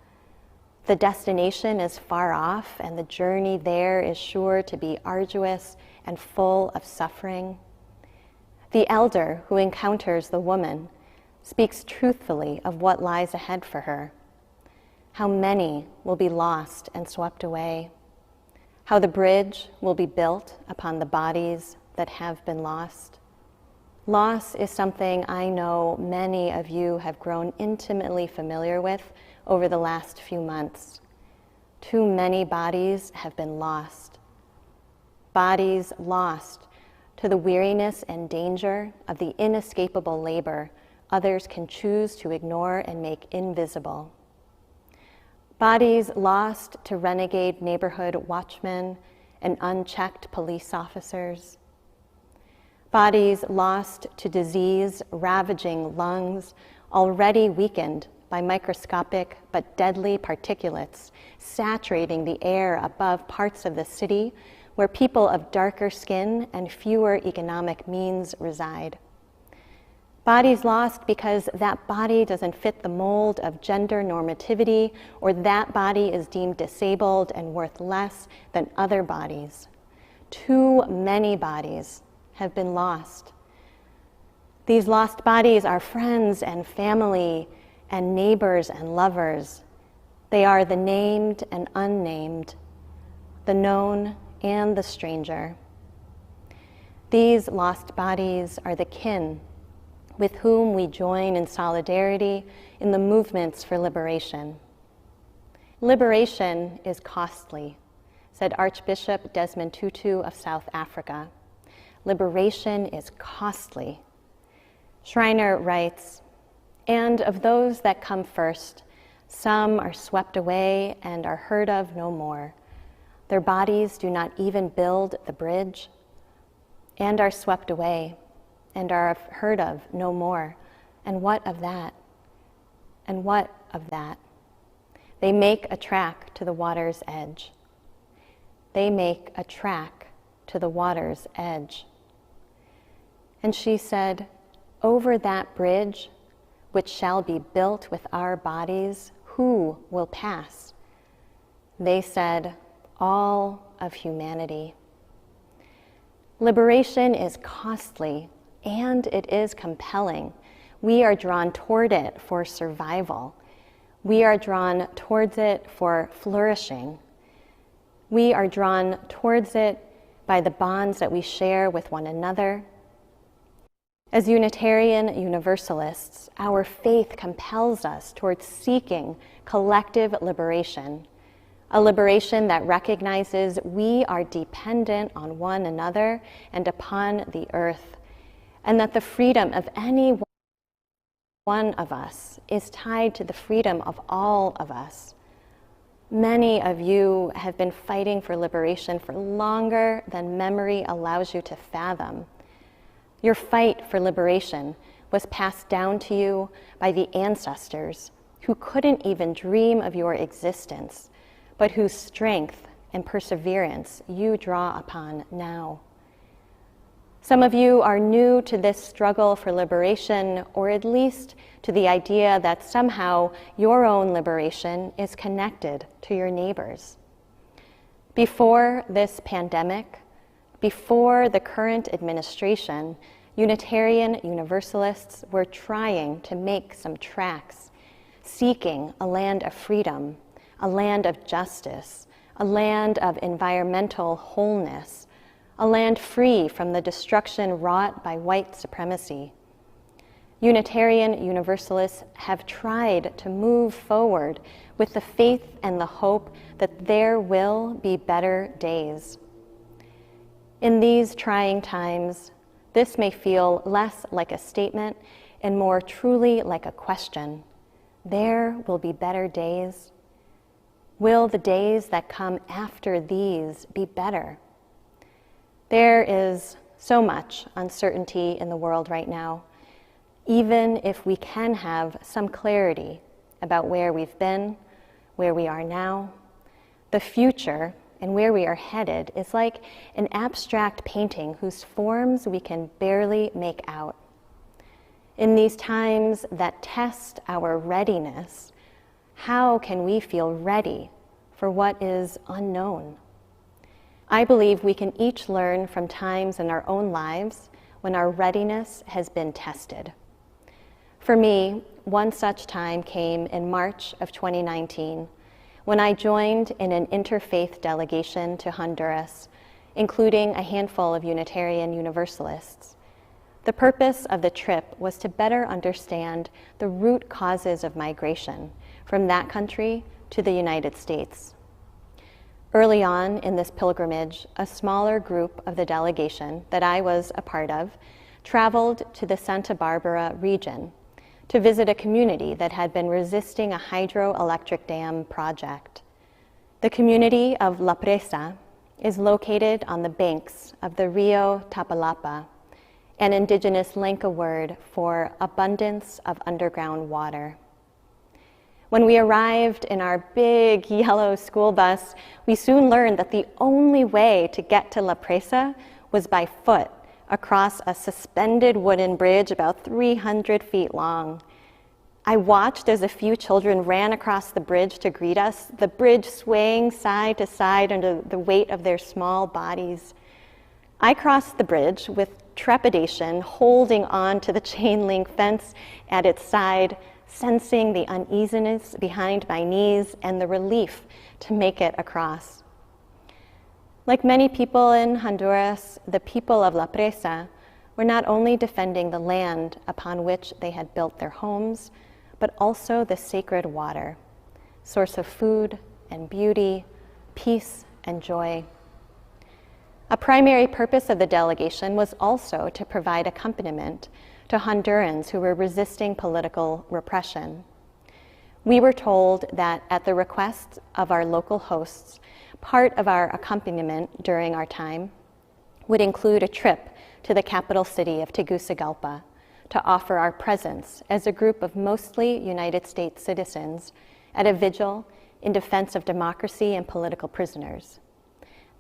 The destination is far off, and the journey there is sure to be arduous and full of suffering. The elder who encounters the woman speaks truthfully of what lies ahead for her. How many will be lost and swept away. How the bridge will be built upon the bodies that have been lost. Loss is something I know many of you have grown intimately familiar with over the last few months. Too many bodies have been lost. Bodies lost to the weariness and danger of the inescapable labor others can choose to ignore and make invisible. Bodies lost to renegade neighborhood watchmen and unchecked police officers. Bodies lost to disease ravaging lungs already weakened by microscopic but deadly particulates saturating the air above parts of the city where people of darker skin and fewer economic means reside. Bodies lost because that body doesn't fit the mold of gender normativity, or that body is deemed disabled and worth less than other bodies. Too many bodies have been lost. These lost bodies are friends and family and neighbors and lovers. They are the named and unnamed, the known and the stranger. These lost bodies are the kin with whom we join in solidarity in the movements for liberation. Liberation is costly, said Archbishop Desmond Tutu of South Africa. Liberation is costly. Schreiner writes, And of those that come first, some are swept away and are heard of no more. Their bodies do not even build the bridge, and are swept away and are heard of no more. And what of that? And what of that? They make a track to the water's edge. They make a track to the water's edge. And she said, over that bridge, which shall be built with our bodies, who will pass? They said, all of humanity. Liberation is costly, and it is compelling. We are drawn toward it for survival. We are drawn towards it for flourishing. We are drawn towards it by the bonds that we share with one another. As Unitarian Universalists, our faith compels us towards seeking collective liberation, a liberation that recognizes we are dependent on one another and upon the earth, and that the freedom of any one of us is tied to the freedom of all of us. Many of you have been fighting for liberation for longer than memory allows you to fathom. Your fight for liberation was passed down to you by the ancestors who couldn't even dream of your existence, but whose strength and perseverance you draw upon now. Some of you are new to this struggle for liberation, or at least to the idea that somehow your own liberation is connected to your neighbors. Before this pandemic, before the current administration, Unitarian Universalists were trying to make some tracks, seeking a land of freedom, a land of justice, a land of environmental wholeness, a land free from the destruction wrought by white supremacy. Unitarian Universalists have tried to move forward with the faith and the hope that there will be better days. In these trying times, this may feel less like a statement and more truly like a question. There will be better days. Will the days that come after these be better? There is so much uncertainty in the world right now. Even if we can have some clarity about where we've been, where we are now, the future and where we are headed is like an abstract painting whose forms we can barely make out. In these times that test our readiness, how can we feel ready for what is unknown? I believe we can each learn from times in our own lives when our readiness has been tested. For me, one such time came in March of 2019 when I joined in an interfaith delegation to Honduras, including a handful of Unitarian Universalists. The purpose of the trip was to better understand the root causes of migration from that country to the United States. Early on in this pilgrimage, a smaller group of the delegation that I was a part of traveled to the Santa Barbara region to visit a community that had been resisting a hydroelectric dam project. The community of La Presa is located on the banks of the Rio Tapalapa, an indigenous Lenca word for abundance of underground water. When we arrived in our big yellow school bus, we soon learned that the only way to get to La Presa was by foot across a suspended wooden bridge about 300 feet long. I watched as a few children ran across the bridge to greet us, the bridge swaying side to side under the weight of their small bodies. I crossed the bridge with trepidation, holding on to the chain link fence at its side, sensing the uneasiness behind my knees and the relief to make it across. Like many people in Honduras, the people of La Presa were not only defending the land upon which they had built their homes, but also the sacred water, source of food and beauty, peace and joy. A primary purpose of the delegation was also to provide accompaniment to Hondurans who were resisting political repression. We were told that at the request of our local hosts, part of our accompaniment during our time would include a trip to the capital city of Tegucigalpa to offer our presence as a group of mostly United States citizens at a vigil in defense of democracy and political prisoners.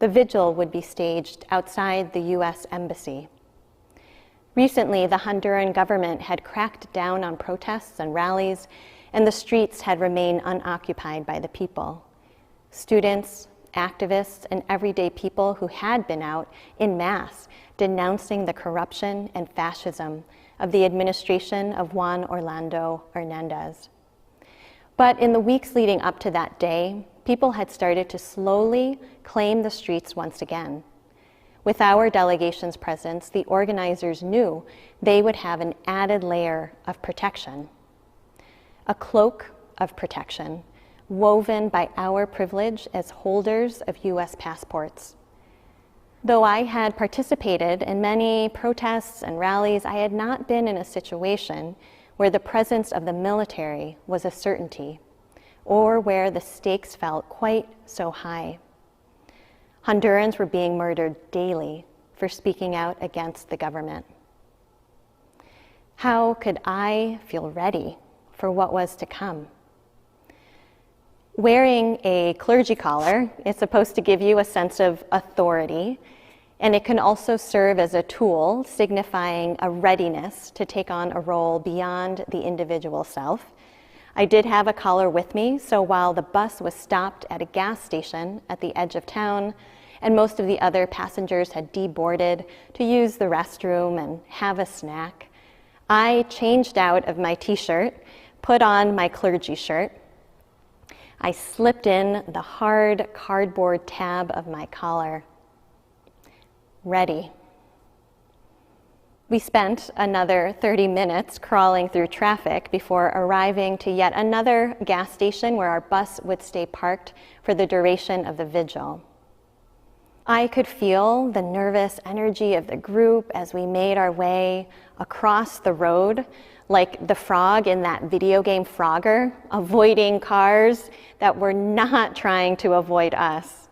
The vigil would be staged outside the U.S. Embassy. Recently, the Honduran government had cracked down on protests and rallies, and the streets had remained unoccupied by the people. Students, activists, and everyday people who had been out en masse denouncing the corruption and fascism of the administration of Juan Orlando Hernandez. But in the weeks leading up to that day, people had started to slowly claim the streets once again. With our delegation's presence, the organizers knew they would have an added layer of protection, a cloak of protection woven by our privilege as holders of U.S. passports. Though I had participated in many protests and rallies, I had not been in a situation where the presence of the military was a certainty, or where the stakes felt quite so high. Hondurans were being murdered daily for speaking out against the government. How could I feel ready for what was to come? Wearing a clergy collar is supposed to give you a sense of authority, and it can also serve as a tool signifying a readiness to take on a role beyond the individual self. I did have a collar with me, so while the bus was stopped at a gas station at the edge of town, and most of the other passengers had deboarded to use the restroom and have a snack, I changed out of my t-shirt, put on my clergy shirt. I slipped in the hard cardboard tab of my collar. Ready. We spent another 30 minutes crawling through traffic before arriving to yet another gas station where our bus would stay parked for the duration of the vigil. I could feel the nervous energy of the group as we made our way across the road, like the frog in that video game Frogger, avoiding cars that were not trying to avoid us.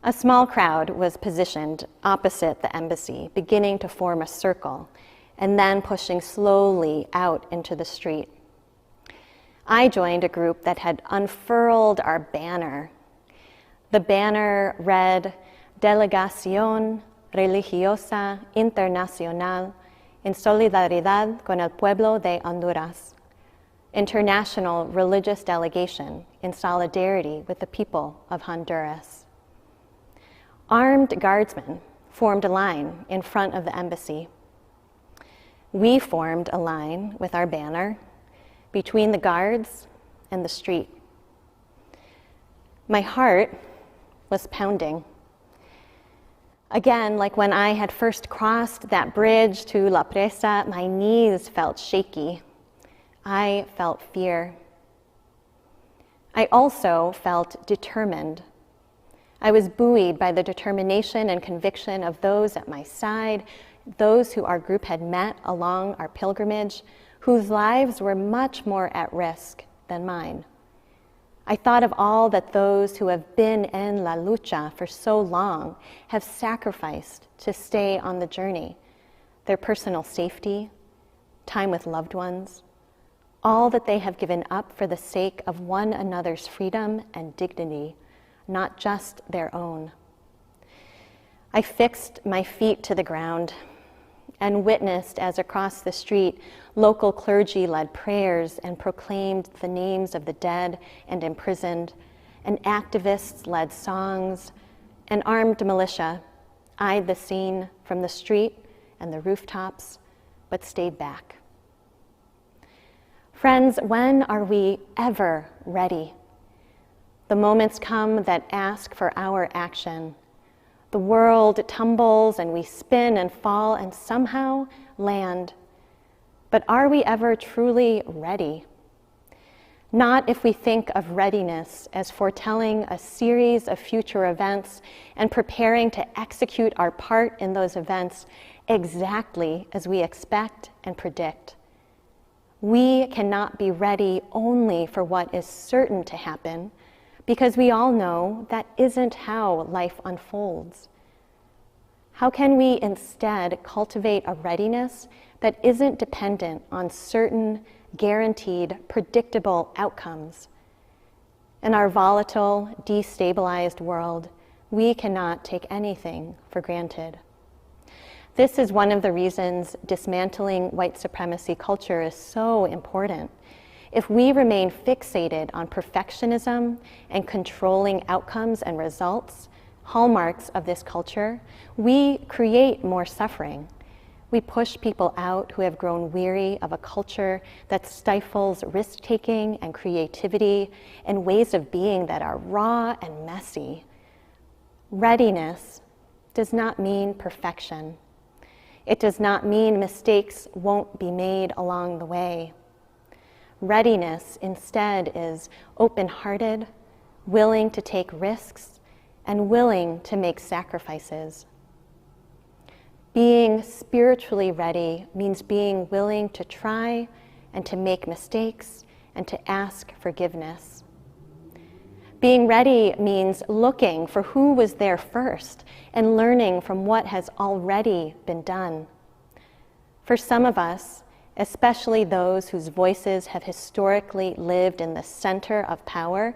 A small crowd was positioned opposite the embassy, beginning to form a circle, and then pushing slowly out into the street. I joined a group that had unfurled our banner. The banner read, Delegación Religiosa Internacional en Solidaridad con el Pueblo de Honduras, International Religious Delegation in Solidarity with the People of Honduras. Armed guardsmen formed a line in front of the embassy. We formed a line with our banner between the guards and the street. My heart was pounding. Again, like when I had first crossed that bridge to La Presa, my knees felt shaky. I felt fear. I also felt determined. I was buoyed by the determination and conviction of those at my side, those who our group had met along our pilgrimage, whose lives were much more at risk than mine. I thought of all that those who have been en la lucha for so long have sacrificed to stay on the journey, their personal safety, time with loved ones, all that they have given up for the sake of one another's freedom and dignity, not just their own. I fixed my feet to the ground and witnessed as across the street, local clergy led prayers and proclaimed the names of the dead and imprisoned, and activists led songs, and armed militia eyed the scene from the street and the rooftops, but stayed back. Friends, when are we ever ready? The moments come that ask for our action. The world tumbles and we spin and fall and somehow land. But are we ever truly ready? Not if we think of readiness as foretelling a series of future events and preparing to execute our part in those events exactly as we expect and predict. We cannot be ready only for what is certain to happen, because we all know that isn't how life unfolds. How can we instead cultivate a readiness that isn't dependent on certain, guaranteed, predictable outcomes? In our volatile, destabilized world, we cannot take anything for granted. This is one of the reasons dismantling white supremacy culture is so important. If we remain fixated on perfectionism and controlling outcomes and results, hallmarks of this culture, we create more suffering. We push people out who have grown weary of a culture that stifles risk-taking and creativity and ways of being that are raw and messy. Readiness does not mean perfection. It does not mean mistakes won't be made along the way. Readiness instead is open-hearted, willing to take risks, and willing to make sacrifices. Being spiritually ready means being willing to try and to make mistakes and to ask forgiveness. Being ready means looking for who was there first and learning from what has already been done. For some of us, especially those whose voices have historically lived in the center of power,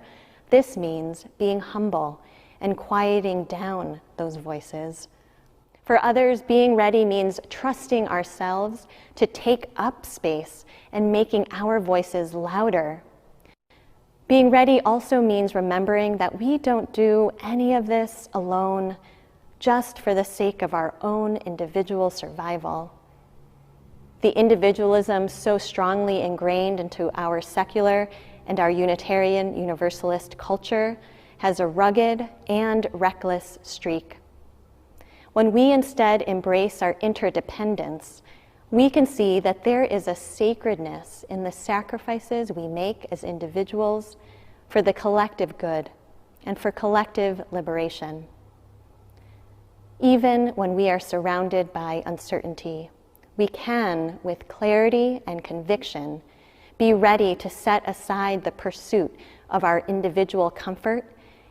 this means being humble and quieting down those voices. For others, being ready means trusting ourselves to take up space and making our voices louder. Being ready also means remembering that we don't do any of this alone just for the sake of our own individual survival. The individualism so strongly ingrained into our secular and our Unitarian Universalist culture has a rugged and reckless streak. When we instead embrace our interdependence, we can see that there is a sacredness in the sacrifices we make as individuals for the collective good and for collective liberation. Even when we are surrounded by uncertainty, we can, with clarity and conviction, be ready to set aside the pursuit of our individual comfort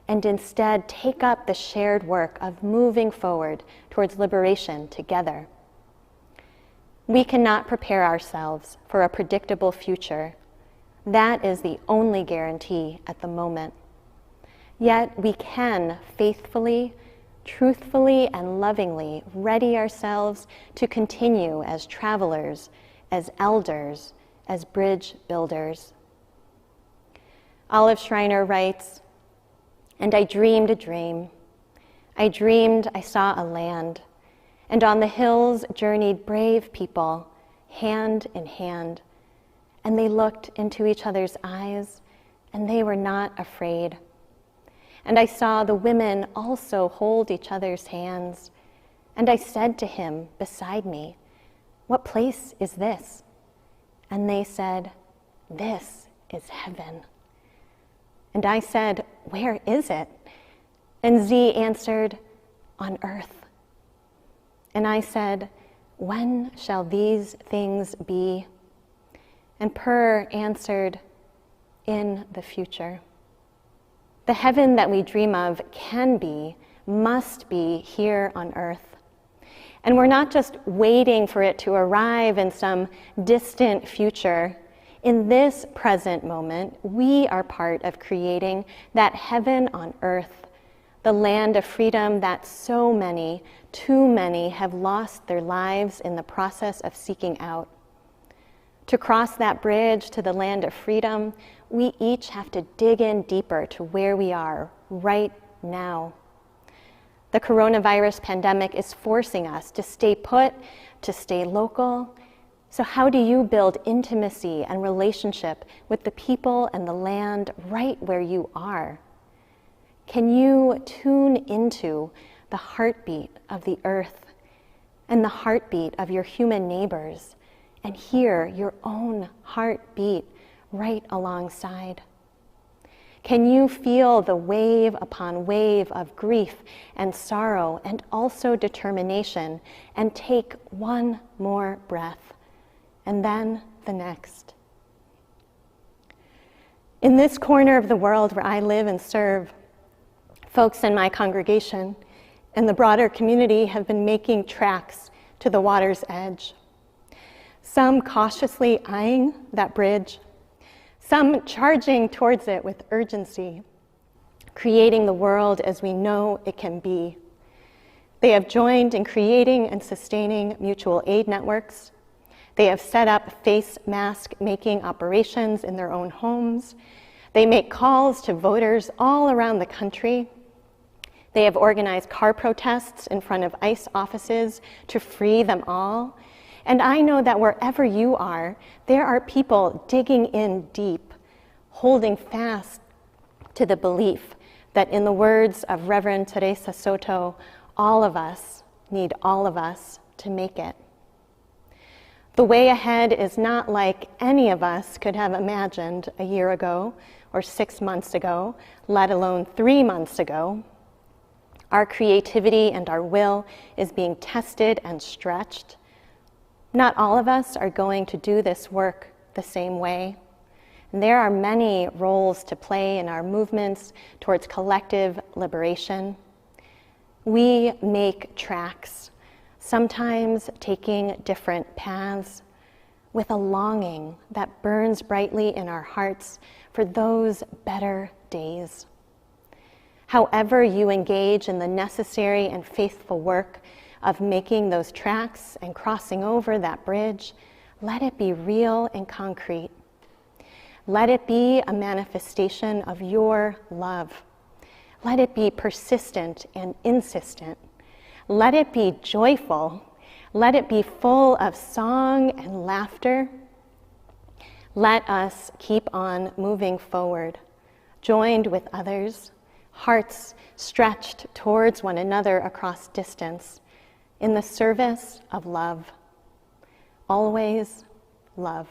and instead take up the shared work of moving forward towards liberation together. We cannot prepare ourselves for a predictable future. That is the only guarantee at the moment. Yet we can faithfully, truthfully, and lovingly ready ourselves to continue as travelers, as elders, as bridge builders. Olive Schreiner writes, "And I dreamed a dream. I dreamed I saw a land, and on the hills journeyed brave people, hand in hand, and they looked into each other's eyes, and they were not afraid. And I saw the women also hold each other's hands, and I said to him beside me, 'What place is this?' And they said, 'This is heaven.' And I said, 'Where is it?' And Z answered, 'On earth.' And I said, 'When shall these things be?' And Per answered, 'In the future.' The heaven that we dream of can be, must be here on earth. And we're not just waiting for it to arrive in some distant future. In this present moment, we are part of creating that heaven on earth, the land of freedom that so many, too many, have lost their lives in the process of seeking out. To cross that bridge to the land of freedom, we each have to dig in deeper to where we are right now. The coronavirus pandemic is forcing us to stay put, to stay local. So how do you build intimacy and relationship with the people and the land right where you are? Can you tune into the heartbeat of the earth and the heartbeat of your human neighbors and hear your own heartbeat right alongside? Can you feel the wave upon wave of grief and sorrow and also determination, and take one more breath and then the next? In this corner of the world where I live and serve, folks in my congregation and the broader community have been making tracks to the water's edge. Some cautiously eyeing that bridge, some charging towards it with urgency, creating the world as we know it can be. They have joined in creating and sustaining mutual aid networks. They have set up face mask making operations in their own homes. They make calls to voters all around the country. They have organized car protests in front of ICE offices to free them all. And I know that wherever you are, there are people digging in deep, holding fast to the belief that, in the words of Reverend Teresa Soto, all of us need all of us to make it. The way ahead is not like any of us could have imagined a year ago or 6 months ago, let alone 3 months ago. Our creativity and our will is being tested and stretched. Not all of us are going to do this work the same way. And there are many roles to play in our movements towards collective liberation. We make tracks, sometimes taking different paths, with a longing that burns brightly in our hearts for those better days. However you engage in the necessary and faithful work of making those tracks and crossing over that bridge, let it be real and concrete. Let it be a manifestation of your love. Let it be persistent and insistent. Let it be joyful. Let it be full of song and laughter. Let us keep on moving forward, joined with others, hearts stretched towards one another across distance, in the service of love. Always love.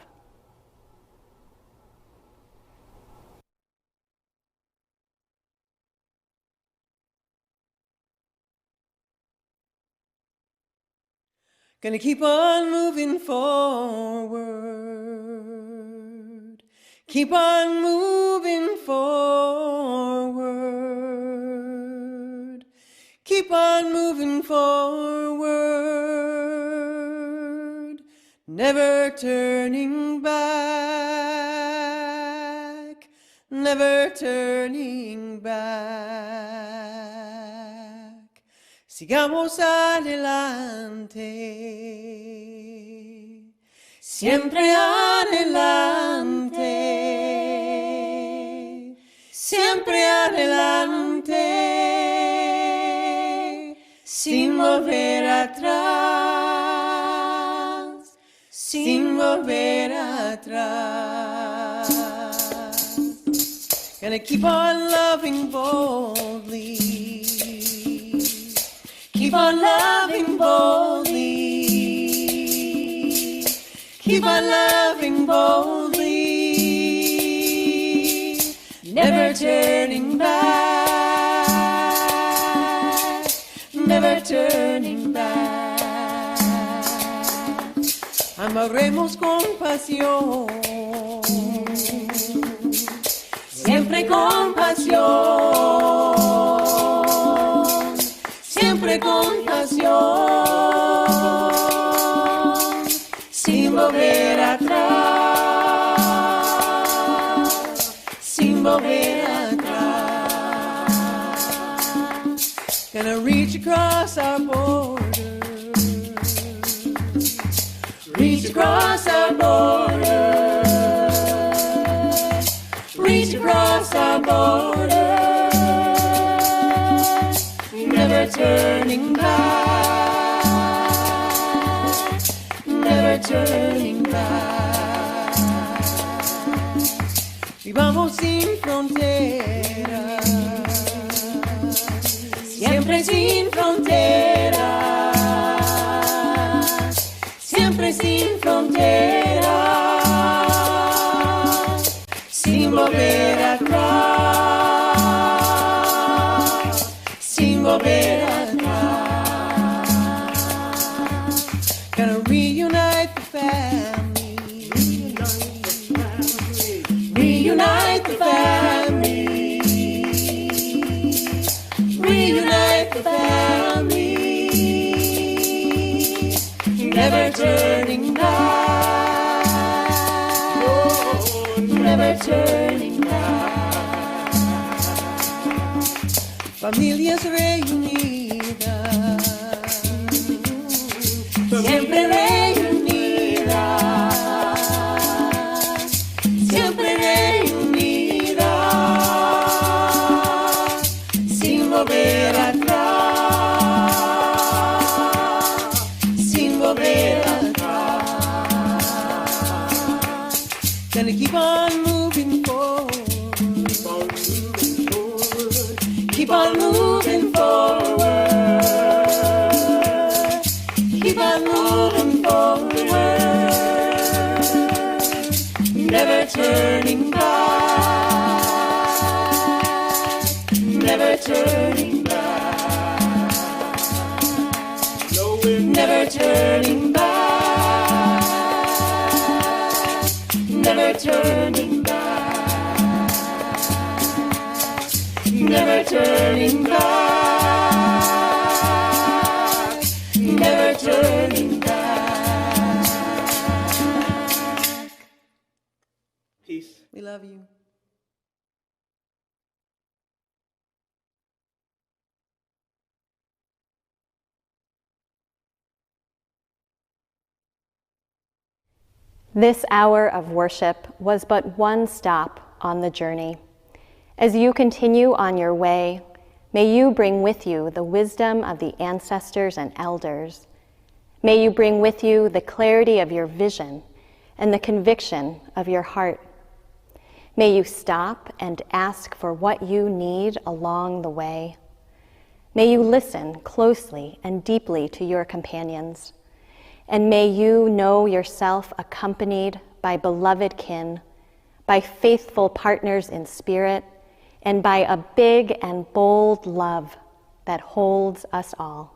Gonna keep on moving forward. Keep on moving forward. Keep on moving forward. Never turning back. Never turning back. Sigamos adelante, siempre adelante, siempre adelante, sin volver atrás, sin volver atrás. Gonna keep on loving boldly. Keep on loving boldly. Keep on loving boldly. Never turning back. Never turning back. Amaremos con pasión. Siempre con pasión. Siempre con pasión, sin volver atrás, sin volver atrás. Gonna reach across our borders, reach across our borders, reach across our borders. Never turning back, never turning back. Vivamos sin fronteras, siempre sin fronteras, siempre sin fronteras. volver atrás, sin volver atrás. Gonna reunite the family, reunite the family, reunite the family, never turning back, never turning back. Familias reunidas, siempre reunidas, siempre reunidas, sin volver atrás, sin volver atrás. Gonna keep on moving forward, keep on moving forward, keep on moving forward, never turning back, never turning back, never turning back, never turning back, never turning back, never turning back. Peace. We love you. This hour of worship was but one stop on the journey. As you continue on your way, may you bring with you the wisdom of the ancestors and elders. May you bring with you the clarity of your vision and the conviction of your heart. May you stop and ask for what you need along the way. May you listen closely and deeply to your companions. And may you know yourself accompanied by beloved kin, by faithful partners in spirit, and by a big and bold love that holds us all.